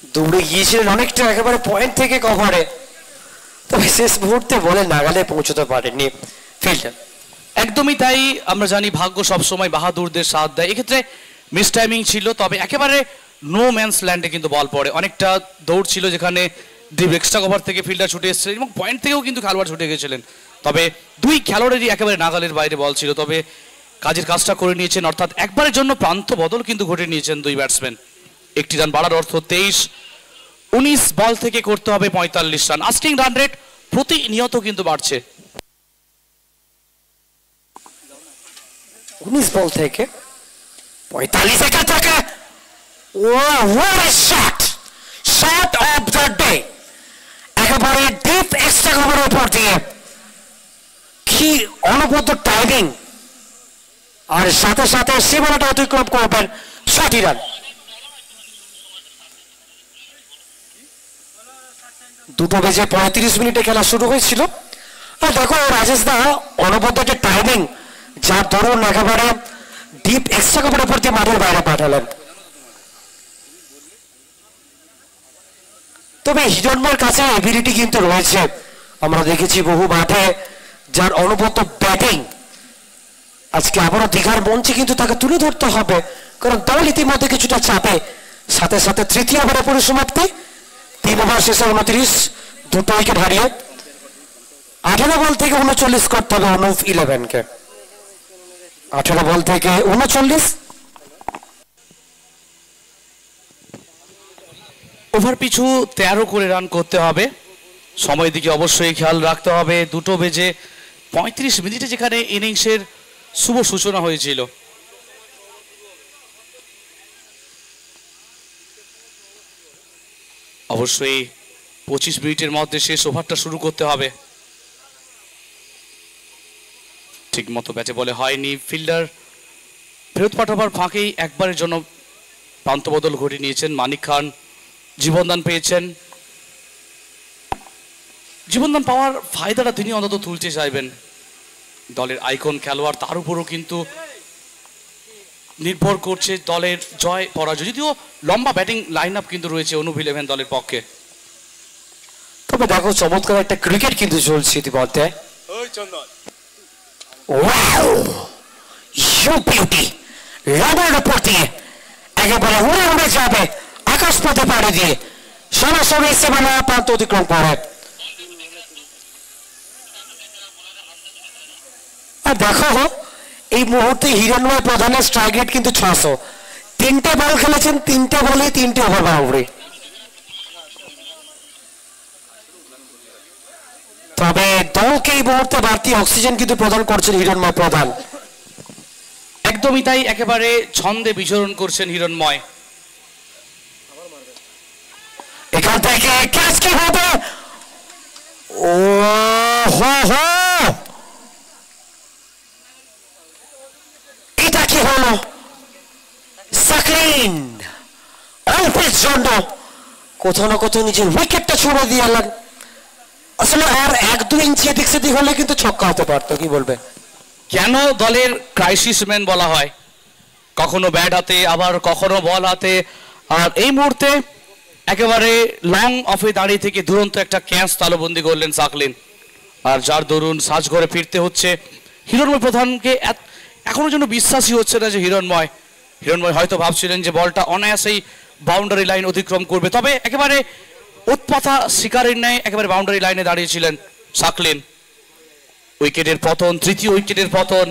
দৌড়ে গিয়েছিলেন অনেকটা একেবারে পয়েন্ট থেকে কভারে, তবে শেষ মুহূর্তে বলে নাগালে পৌঁছতে পারেননি ফিল্ডার। একদমই তাই, আমরা জানি ভাগ্য সবসময় বাহাদুরদের সাথ দেয়, এক্ষেত্রে মিস টাইমিং ছিল, তবে একেবারে নো ম্যানস ল্যান্ডে কিন্তু বল পড়ে। অনেকটা দৌড় ছিল যেখানে ডিপ এক্সট্রা কভার থেকে ফিল্ডার ছুটে এসেছিলেন এবং পয়েন্ট থেকেও কিন্তু খেলোয়াড় ছুটে গেছিলেন, তবে দুই খেলোয়াড়েরই একেবারে নাগালের বাইরে বল ছিল, তবে কাজের কাজটা করে নিয়েছেন, অর্থাৎ একবারের জন্য প্রান্ত বদল কিন্তু ঘটে নিয়েছেন দুই ব্যাটসম্যান। একটি রান বাড়ার অর্থ 23-19 বল থেকে করতে হবে 45 রান। আস্কিং রান রেট প্রতিনিয়ত কিন্তু বাড়ছে। 19 বল থেকে 45 একা থাকে। ও what a shot, shot of the day, একেবারে ডিপ এক্সট্রা কভারের উপর দিয়ে কি অনবদ্য টাইমিং, আর সাথে সাথে সীমানাটা অতিক্রম করবেন 6টি রান। 2:35 খেলা শুরু হয়েছিল, আর দেখো রাজেশ দা অনবদ্য একটা টাইমিং, যার দরুন একেবারে ডিপ এক্সট্রা কভারের উপর দিয়ে মাঠের বাইরে পাঠালেন। তবে হিরণময়ের কাছে এবিলিটি কিন্তু রয়েছে, আমরা দেখেছি বহু মাঠে, যার অনবদ্য ব্যাটিং। আজকে আবারও দীঘার মঞ্চে কিন্তু তাকে তুলে ধরতে হবে, কারণ দল ইতিমধ্যে কিছুটা চাপে। সাথে সাথে তৃতীয় ওভারের পরিসমাপ্তি, 3 ওভার শেষে 29, 2 উইকেট হারিয়ে 18 বল থেকে 39 করতে হবে অনুপ 11কে। 18 বল থেকে 39। ওভার পিছু 13 করে রান করতে হবে, সময়ের দিকে অবশ্যই খেয়াল রাখতে হবে। 2:35 যেখানে ইনিংসের শুভ সূচনা হয়েছিল। অবশ্যই 25 মিনিটের মধ্যে শেষ ওভারটা শুরু করতে হবে। ঠিক মতো ব্যাটে বলে হয়নি, ফিল্ডার ফেরত পাঠাবার ফাঁকেই একবারের জন্য প্রান্ত বদল ঘটিয়ে নিয়েছেন। মানিক খান জীবনদান পেয়েছেন, জীবনদান পাওয়ার ফায়দাটা তিনি অন্তত তুলতে চাইবেন। দলের আইকন খেলোয়াড়, তার উপরও কিন্তু নির্ভর করছে দলের জয় পরাজয়, যদিও লম্বা ব্যাটিং লাইন আপ কিন্তু রয়েছে অনুপ 11 দলের পক্ষে। তবে দেখো চমৎকার একটা ক্রিকেট কিন্তু চলছে ইতিমধ্যে। ওয়াও, ইউ বিউটি, রানের উপর দিয়ে একেবারে উড়ে উড়ে যাবে আকাশ পথে পাড়ি দিয়ে, সরাসরি সীমানা প্রান্ত অতিক্রম করে। আর দেখো এই মুহূর্তে হিরণময় প্রধানের স্ট্রাইক রেট কিন্তু 600, 3টে বল খেলেছেন, 3টে বলে 3টে ওভার বাউন্ডারি। তবে দলকে এই মুহূর্তে বাড়তি অক্সিজেন কিন্তু প্রদান করছেন হিরণময় প্রধান। একদমই তাই, একেবারে ছন্দে বিচরণ করছেন হিরণময়। এখান থেকে ক্যাচ কি হবে? ও হো হো, এটা কি হলো? সাকলিন অল্পের জন্য কোথাও না কোথাও নিজের উইকেটটা ছুড়ে দিয়ে এলেন। আসলে আর 1-2 ইঞ্চি এদিক সেদিক হলে কিন্তু ছক্কা হতে পারতো, কি বলবে? কেন দলের ক্রাইসিস ম্যান বলা হয়, কখনো ব্যাট হাতে আবার কখনো বল হাতে, আর এই মুহূর্তে একেবারে লং অফে দাঁড়িয়ে থেকে দুরন্ত একটা ক্যাচ তালুবন্দি করলেন সাকলিন, আর যার দরুন সাজঘরে ফিরতে হচ্ছে হিরণময় প্রধানকে। এখনো যেন বিশ্বাসই হচ্ছে না যে হিরণময় হয়তো ভাবছিলেন যে বলটা অনায়াসেই বাউন্ডারি লাইন অতিক্রম করবে, তবে একেবারে উৎপাতা শিকারের ন্যায় একেবারে বাউন্ডারি লাইনে দাঁড়িয়েছিলেন সাকলিন। উইকেটের পতন, তৃতীয় উইকেটের পতন,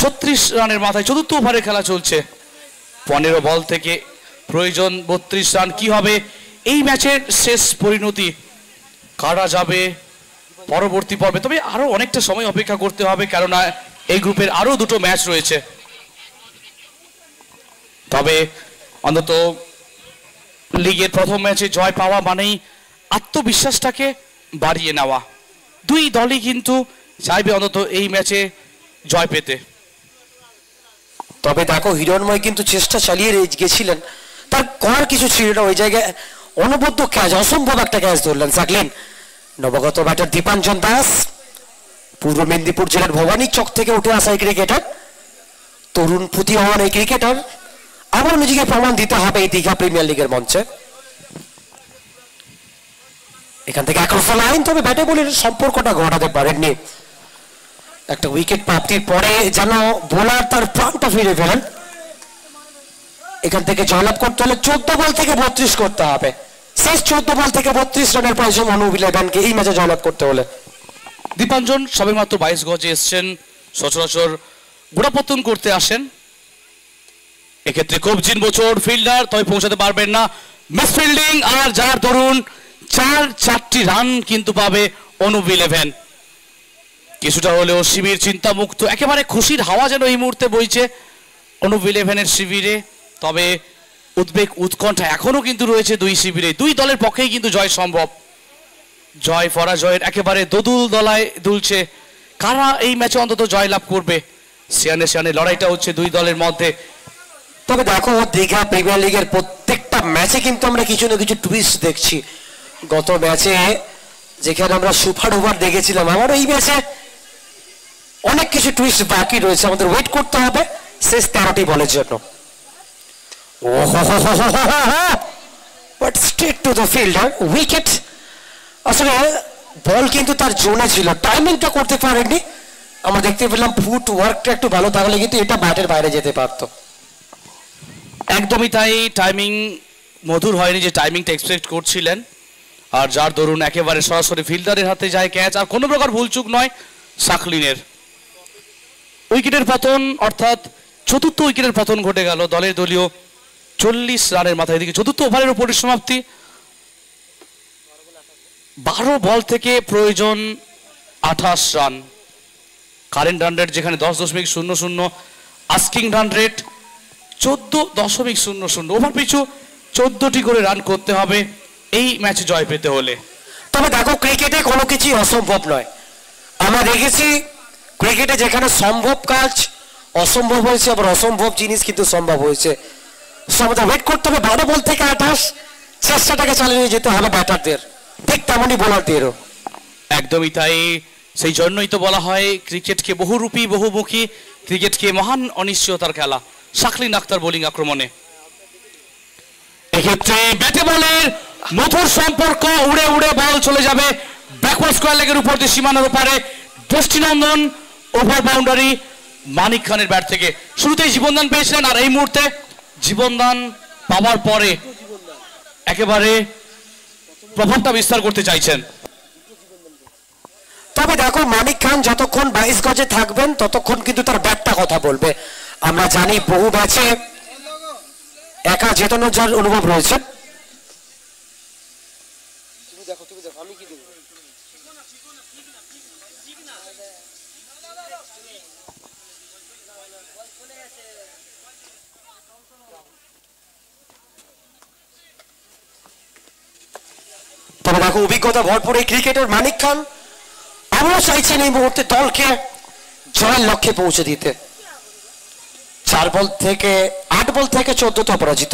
36 রানের মাথায় 4র্থ ওভারে খেলা চলছে। 15 বল থেকে প্রয়োজন 32 রান। কি হবে এই ম্যাচের শেষ পরিণতি, কারা যাবে পরবর্তী পর্বে? তবে আরো অনেকটা সময় অপেক্ষা করতে হবে, কেননা এই গ্রুপের আরো 2টো ম্যাচ রয়েছে। তবে অন্তত লিগের প্রথম ম্যাচে জয় পাওয়া মানেই আত্মবিশ্বাসটাকে বাড়িয়ে নেওয়া। দুই দলই কিন্তু চাইবে অন্তত এই ম্যাচে জয় পেতে। তবে দেখো হিরণময় কিন্তু চেষ্টা চালিয়ে গেছিলেন, তার করার কিছু ছিল না ওই জায়গায়। অনবদ্য ক্যাচ, অসম্ভব একটা ক্যাচ ধরলেন সাকলিন। নবগত ব্যাটার দীপাঞ্জন দাস, পূর্ব মেদিনীপুর জেলার ভবানী চক থেকে উঠে আসা এই ক্রিকেটার, তরুণ প্রতিভাবান এই ক্রিকেটার, আবার নিজেকে প্রমাণ দিতে হবে এই দীঘা প্রিমিয়ার লিগের মঞ্চে। এখান থেকে অ্যাক্রস দ্য লাইন, তবে ব্যাটে বলের সম্পর্কটা ঘটাতে পারেননি। একটা উইকেট প্রাপ্তির পরে যেন বোলার তার প্রাণটা ফিরে ফেলেন। এখান থেকে জয়লাভ করতে হলে 14 বল থেকে 32 করতে হবে। শেষ 14 বল থেকে 32 রানের প্রয়োজন অনুপ ইলেভেনকে এই ম্যাচে জয়লাভ করতে হলে। দীপাঞ্জন সবেমাত্র 22 গজে এসছেন, সচরাচর গোড়াপত্তন করতে আসেন, এক্ষেত্রে খুব জিন বছর ফিল্ডার, তবে পৌঁছাতে পারবেন না, মিসফিল্ডিং, আর যার ধরুন 4টি রান কিন্তু পাবে অনুপ ইলেভেন। কিছুটা হলেও শিবির চিন্তামুক্ত, একেবারে খুশির হাওয়া যেন এই মুহূর্তে বইছে অনুপ ইলেভেনের শিবিরে। তবে উদ্বেগ উৎকণ্ঠা এখনো কিন্তু রয়েছে দুই শিবিরে, দুই দলের পক্ষেই কিন্তু জয় সম্ভব। জয় পরাজয়ের একেবারে দোদুল দলায় দুলছে, কারা এই ম্যাচে অন্তত জয় লাভ করবে, সিয়ানে সিয়ানে লড়াইটা হচ্ছে দুই দলের মধ্যে। তবে দেখো দীঘা প্রিমিয়ার লিগের প্রত্যেকটা ম্যাচে কিন্তু আমরা কিছু না কিছু টুইস্ট দেখছি। গত ম্যাচে যেখানে আমরা সুপার ওভার দেখেছিলাম, আমার এই ম্যাচে অনেক কিছু টুইস্ট বাকি রয়েছে, আমাদের ওয়েট করতে হবে শেষ 13টি বলের জন্য। But straight to the fielder, wicket. আসলে বল কিন্তু তার জোনে ছিল, টাইমিংটা করতে পারেনি। আমরা দেখতে পেলাম ফুট ওয়ার্কটা একটু ভালো থাকলে কিন্তু এটা ব্যাটের বাইরে যেতে পারতো। একদমই তাই, টাইমিং মধুর হয়নি যে টাইমিংটা এক্সপেক্ট করছিলেন, আর যার দরুন একেবারে সরাসরি ফিল্ডারের হাতে যায় ক্যাচ, আর কোনো প্রকার ভুলচুক নয় সাকলিনের। উইকেটের পতন, অর্থাৎ চতুর্থ উইকেটের পতন ঘটে গেল দলের দলীয় 40 রানের মাথায়। এদিকে চতুর্থ ওভারের পরিসমাপ্তি, 12 বল থেকে প্রয়োজন 28 রান। কারেন্ট রান রেট যেখানে 10.00, আস্কিং রান রেট 14.00। ওভার পিছু 14টি করে রান করতে হবে এই ম্যাচে জয় পেতে হলে। তবে দেখো ক্রিকেটে কোনো কিছুই অসম্ভব নয়। আমরা দেখেছি ক্রিকেটে যেখানে সম্ভব কাজ অসম্ভব হয়েছে, আবার অসম্ভব জিনিস কিন্তু সম্ভব হয়েছে। আমাদের ওয়েট করতে হবে 12 বল থেকে 28, চেষ্টাটাকে চালিয়ে যেতে হবে ব্যাটারদের, ঠিক তেমনই বোলারদেরও। একদমই তাই, সেই জন্যই তো বলা হয় ক্রিকেটকে বহুরূপী বহুমুখী, ক্রিকেটকে মহান অনিশ্চয়তার খেলা। শাকলিন আক্তার বোলিং আক্রমণে, এক্ষেত্রে ব্যাটে বলের মধুর সম্পর্ক, উড়ে উড়ে বল চলে যাবে ব্যাকওয়ার্ড স্কয়ার লেগের উপর দিয়ে সীমানার উপরে। দৃষ্টিনন্দন ওভার বাউন্ডারি মানিক খানের ব্যাট থেকে। শুরুতেই জীবনদান পেয়েছিলেন, আর এই মুহূর্তে জীবনদান পাওয়ার পরে একেবারে প্রভাবটা বিস্তার করতে চাইছেন। তবে দেখো মানিক খান যতক্ষণ 22 গজে থাকবেন ততক্ষণ কিন্তু তার ব্যাটটা কথা বলবে। আমরা জানি বহু ম্যাচে একা জেতানোর যার অনুভব রয়েছে। তবে দেখো অভিজ্ঞতা ভরপুর এই ক্রিকেটের মানিক খান আবারও চাইছেন এই মুহূর্তে দলকে জয়ের লক্ষ্যে পৌঁছে দিতে। 8 বল থেকে 14তে অপরাজিত।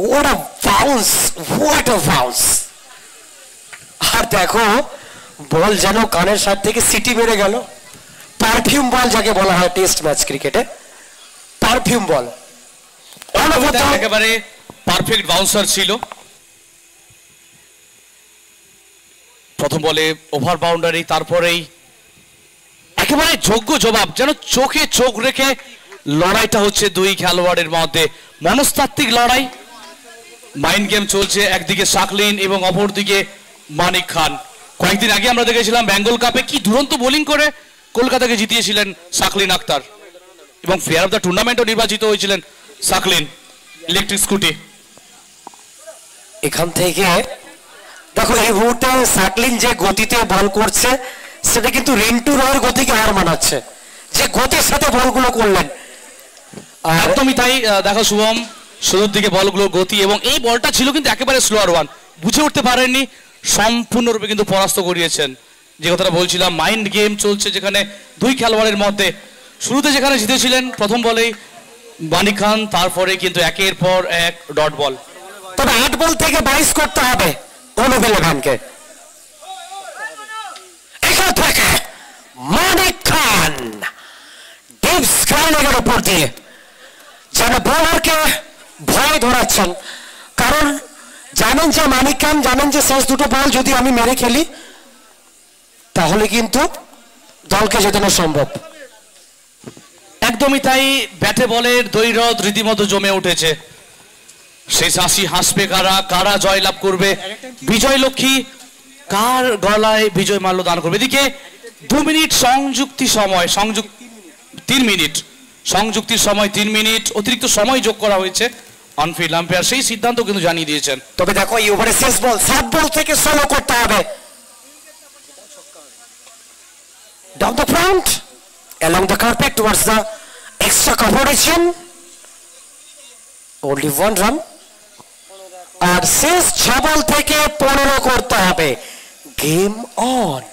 What a bounce! What a bounce! আর দেখো বল যেন কানের সাথে থেকে সিটি মেরে গেল। পারফিউম বল যাকে বলা হয় টেস্ট ম্যাচ ক্রিকেটে, পারফিউম বল। একেবারে পারফেক্ট বাউন্সার ছিল। প্রথম বলে ওভার বাউন্ডারি, তারপরেই একেবারে যোগ্য জবাব, যেন চোখে চোখ রেখে লড়াইটা হচ্ছে দুই খেলোয়াড়ের মধ্যে, মনস্তাত্ত্বিক লড়াই। মাইন্ড গেম চলছে, একদিকে শাকলিন এবং অপরদিকে মানিক খান। কয়েকদিন আগে আমরা দেখেছিলাম বেঙ্গল কাপে কি দুরন্ত বোলিং করে কলকাতাকে জিতিয়েছিলেন শাকলিন আক্তার, এবং প্লেয়ার অফ দ্য টুর্নামেন্টও নির্বাচিত হয়েছিলেন শাকলিন। ইলেকট্রিক স্কুটি এখান থেকে দেখো এই মুহূর্তে শাকলিন যে গতিতে বল করছে সেটা কিন্তু রিন্টু রয়ের গতিকে হার মানাচ্ছে, যে গতির সাথে বলগুলো করলেন। একদমই তাই। দেখো শুভম, শুরুর দিকে বলগুলো গতি, এবং এই বলটা ছিল কিন্তু একেবারে স্লোয়ার ওয়ান, বুঝে উঠতে পারেননি, সম্পূর্ণরূপে কিন্তু পরাস্ত করিয়েছেন। যে কথাটা বলছিলাম, মাইন্ড গেম চলছে যেখানে দুই খেলোয়াড়ের মধ্যে। শুরুতে যেখানে জিতেছিলেন প্রথম বলেই মানিক খান, তারপরে কিন্তু একের পর এক ডট বল। তবে 8 বল থেকে 22 করতে হবে অনুপ ইলেভেনকে। এখান থেকে মানিক খান ডিপ স্কয়ার লেগের উপর দিয়ে যেন বোলারকে ভয় ধরাচ্ছেন, কারণ জানেন যে মানিক খান জানেন যে শেষ দুটো বল যদি আমি মেরে খেলি তাহলে কিন্তু দলকে জেতানো সম্ভব। একদমই তাই, ব্যাটে বলের দ্বৈরথ রীতিমতো জমে উঠেছে। শেষ হাসি হাসবে কারা, কারা জয়লাভ করবে, বিজয় লক্ষ্মী কার গলায় বিজয় মাল্য দান করবে। এদিকে 2 মিনিট সংযুক্তি সময়, 3 মিনিট সংযুক্তির সময় 3 মিনিট অতিরিক্ত সময় যোগ করা হয়েছে। অনফিল্ড আম্পায়ার সেই সিদ্ধান্ত কিন্তু জানিয়ে দিয়েছেন। তবে দেখো এই ওভারে শেষ বল, 7 বল থেকে সোলো করতে হবে। Down the front along the carpet towards the extra combination, only 1 run, আর শেষ 6 বল থেকে 15 করতে হবে। Game on.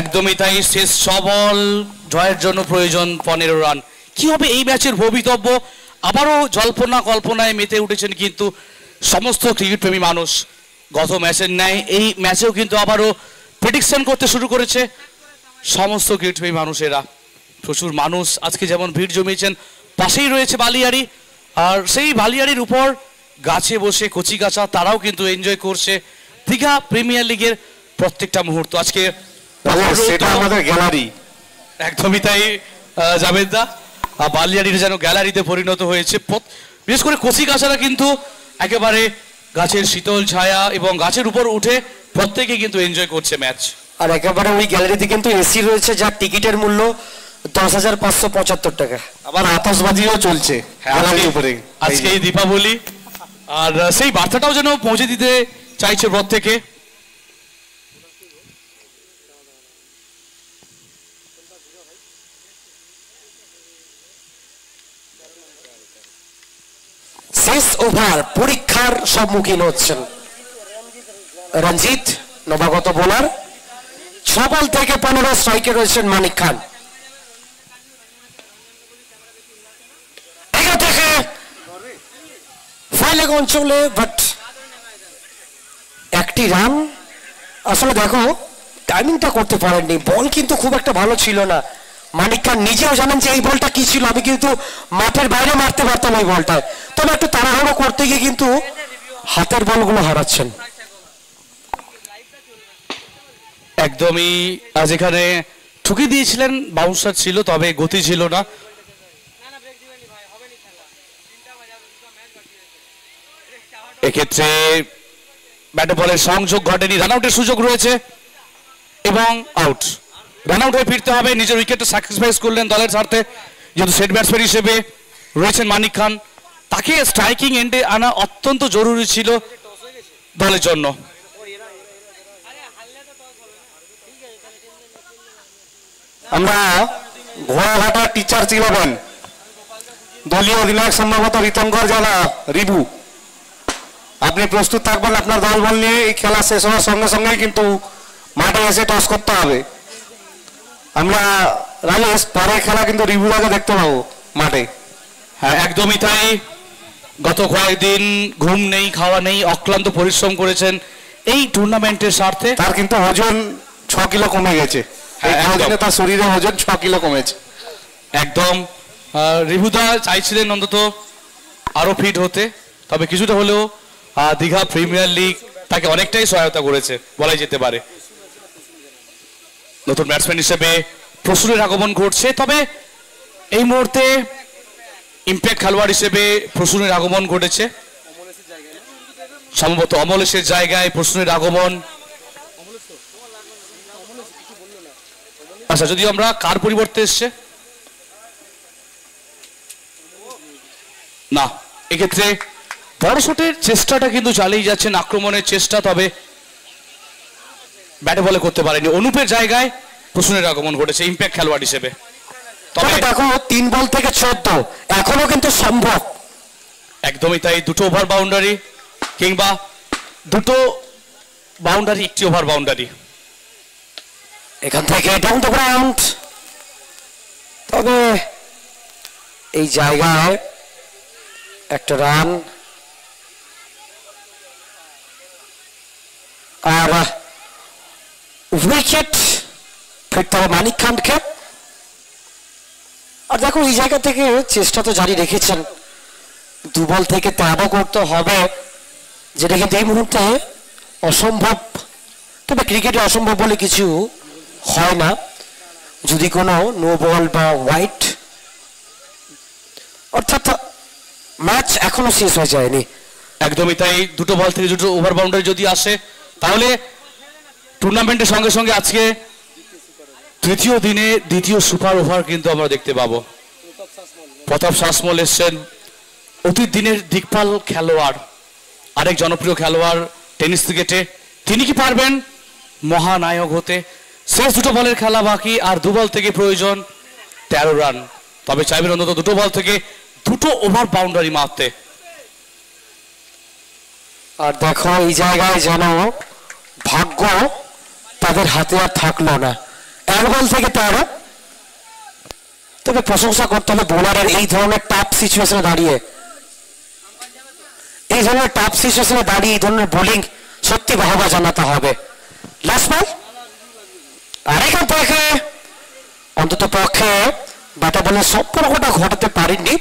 একদমই তাই, শেষ 6 বল জয়ের জন্য প্রয়োজন 15 রান। কি হবে এই ম্যাচের ভবিতব্য? আবারও জল্পনা কল্পনায় মেতে উঠেছেন কিন্তু সমস্ত ক্রিকেট প্রেমী মানুষ। গত ম্যাচের ন্যায় এই ম্যাচেও কিন্তু আবারও প্রেডিকশন করতে শুরু করেছে সমস্ত ক্রিকেট প্রেমী মানুষেরা। প্রচুর মানুষ আজকে যেমন ভিড় জমিয়েছেন, পাশেই রয়েছে বালিয়াড়ি, আর সেই বালিয়াড়ির উপর গাছে বসে কচিকাঁচা তারাও কিন্তু এনজয় করছে দীঘা প্রিমিয়ার লিগের প্রত্যেকটা মুহূর্ত। আজকে সেটা আমাদের গ্যালারি। একদমই তাই জাভেদদা, বালিয়াড়ির যেন গ্যালারিতে পরিণত হয়েছে। বিশেষ করে কচিকাঁচারা কিন্তু একেবারে গাছের শীতল ছায়া এবং গাছের উপর উঠে প্রত্যেকে কিন্তু এনজয় করছে ম্যাচ। আর একেবারে ওই গ্যালারিতে কিন্তু এসি রয়েছে, যার টিকিটের মূল্য 10,575 টাকা। আবার আতশবাজিও চলছে গ্যালারির উপরে। আজকে এই দীপাবলি, আর সেই বার্তাটাও যেন পৌঁছে দিতে চাইছে প্রত্যেকে। শেষ ওভার পরীক্ষার সম্মুখীন হচ্ছেন রঞ্জিত, নবাগত বোলার। 6 বল থেকে 15 স্ট্রাইকে রয়েছেন মানিক খান। এগিয়ে থেকে ফাইলেগ অঞ্চলে, বাট একটি রান। আসলে দেখো টাইমিংটা করতে পারেননি, বল কিন্তু খুব একটা ভালো ছিল না। মানিক খান নিজেও জানেন যে এই বলটা কি ছিল, আমি কিন্তু মাঠের বাইরে মারতে পারতাম এই বলটা, তবে একটু তাড়াহুড়ো করতে গিয়ে কিন্তু হাতের বলগুলো হারাচ্ছেন। একদমই আজ এখানে ঠুকে দিয়েছিলেন, বাউন্সার ছিল তবে গতি ছিল না। এক্ষেত্রে ব্যাটে বলের সংযোগ ঘটেনি, রান আউটের সুযোগ রয়েছে এবং আউট। রান আউট হয়ে ফিরতে হবে, নিজের উইকেটটা স্যাক্রিফাইস করলেন দলের স্বার্থে। যেহেতু সেট ব্যাটসম্যান হিসেবে রয়েছেন মানিক খান, তাকে স্ট্রাইকিং এন্ডে আনা অত্যন্ত জরুরি ছিল দলের জন্য। আমরা ঘোড়াঘাটা টিচার ইলেভেন দলীয় অধিনায়ক সম্ভবত ঋতঙ্কর জানা রিভু, আপনি প্রস্তুত থাকবেন আপনার দলবল নিয়ে। এই খেলা শেষ হওয়ার সঙ্গে সঙ্গে কিন্তু মাঠে এসে টস করতে হবে। আমরা রাজেশ পরে খেলা কিন্তু রিভুদাকে দেখতে পাবো মাঠে। হ্যাঁ একদমই তাই, গত কয়েকদিন ঘুম নেই, খাওয়া নেই, অক্লান্ত পরিশ্রম করেছেন এই টুর্নামেন্টের স্বার্থে। তার কিন্তু ওজন 6 কিলো কমে গেছে। তার শরীরে ওজন 6 কিলো কমেছে একদম। রিভুদা চাইছিলেন অন্তত আরো ফিট হতে, তবে কিছুটা হলেও দীঘা প্রিমিয়ার লিগ তাকে অনেকটাই সহায়তা করেছে বলাই যেতে পারে। নতুন ব্যাটসম্যান হিসেবে প্রসূনের আগমন ঘটছে, তবে এই মুহূর্তে ইম্প্যাক্ট খেলোয়াড় হিসেবে প্রসূনের আগমন ঘটেছে। সম্ভবত অমলেশের জায়গায় প্রসূনের আগমন। আচ্ছা, যদি আমরা কার পরিবর্তে এসছে না, এক্ষেত্রে বড় শটের চেষ্টাটা কিন্তু চালিয়ে যাচ্ছেন, আক্রমণের চেষ্টা, তবে ব্যাটে বলে করতে পারেনি। অনুপের জায়গায় প্রসূনের আগমন ঘটেছে ইম্প্যাক্ট খেলোয়াড় হিসেবে। তবে দেখো 3 বল থেকে 14 এখনো কিন্তু সম্ভব। একদমই তাই, 2টো ওভার বাউন্ডারি কিংবা 2টো বাউন্ডারি, 1টি ওভার বাউন্ডারি। এখান থেকে ডাউন দ্য গ্রাউন্ড, তবে এই জায়গায় একটা রান আর উইকেট ফিরতে হবে মানিক খানকে। আর দেখো এই জায়গা থেকে চেষ্টা তো জারি রেখেছেন দু বল থেকে 13 করতে হবে, যেটা কিন্তু এই মুহূর্তে অসম্ভব। তবে ক্রিকেটে অসম্ভব বলে কিছু হয় না, যদি কোনো নো বল বা হোয়াইট, অর্থাৎ ম্যাচ এখনো শেষ হয়ে যায়নি। একদমই তাই, দুটো বল থেকে দুটো ওভার বাউন্ডারি যদি আসে তাহলে টুর্নামেন্টের সঙ্গে সঙ্গে আজকে তৃতীয় দিনে দ্বিতীয় সুপার ওভার কিন্তু আমরা দেখতে পাবো। প্রতাপ শাসমল এসছেন, অতীত দিনের দিকপাল খেলোয়াড়, আরেক জনপ্রিয় খেলোয়াড় টেনিস ক্রিকেটে। তিনি কি পারবেন মহানায়ক হতে? শেষ দুটো বলের খেলা বাকি, আর দু বল থেকে প্রয়োজন 13 রান। তবে চাইবেন অন্তত দুটো বল থেকে দুটো ওভার বাউন্ডারি মারতে। আর দেখো এই জায়গায় যেন ভাগ্য তাদের হাতে আর থাকলো না, 1 বল থেকে 13। তবে প্রশংসা করতে হবে বোলারের, এই ধরনের টাফ সিচুয়েশনে দাঁড়িয়ে, এই ধরনের টাফ সিচুয়েশনে দাঁড়িয়ে এই ধরনের বোলিং সত্যি বাহবা জানাতে হবে। লাস্ট বল, আর এখান থেকে অন্তত পক্ষে ব্যাটা বলের সম্পর্কটা ঘটাতে পারেননি।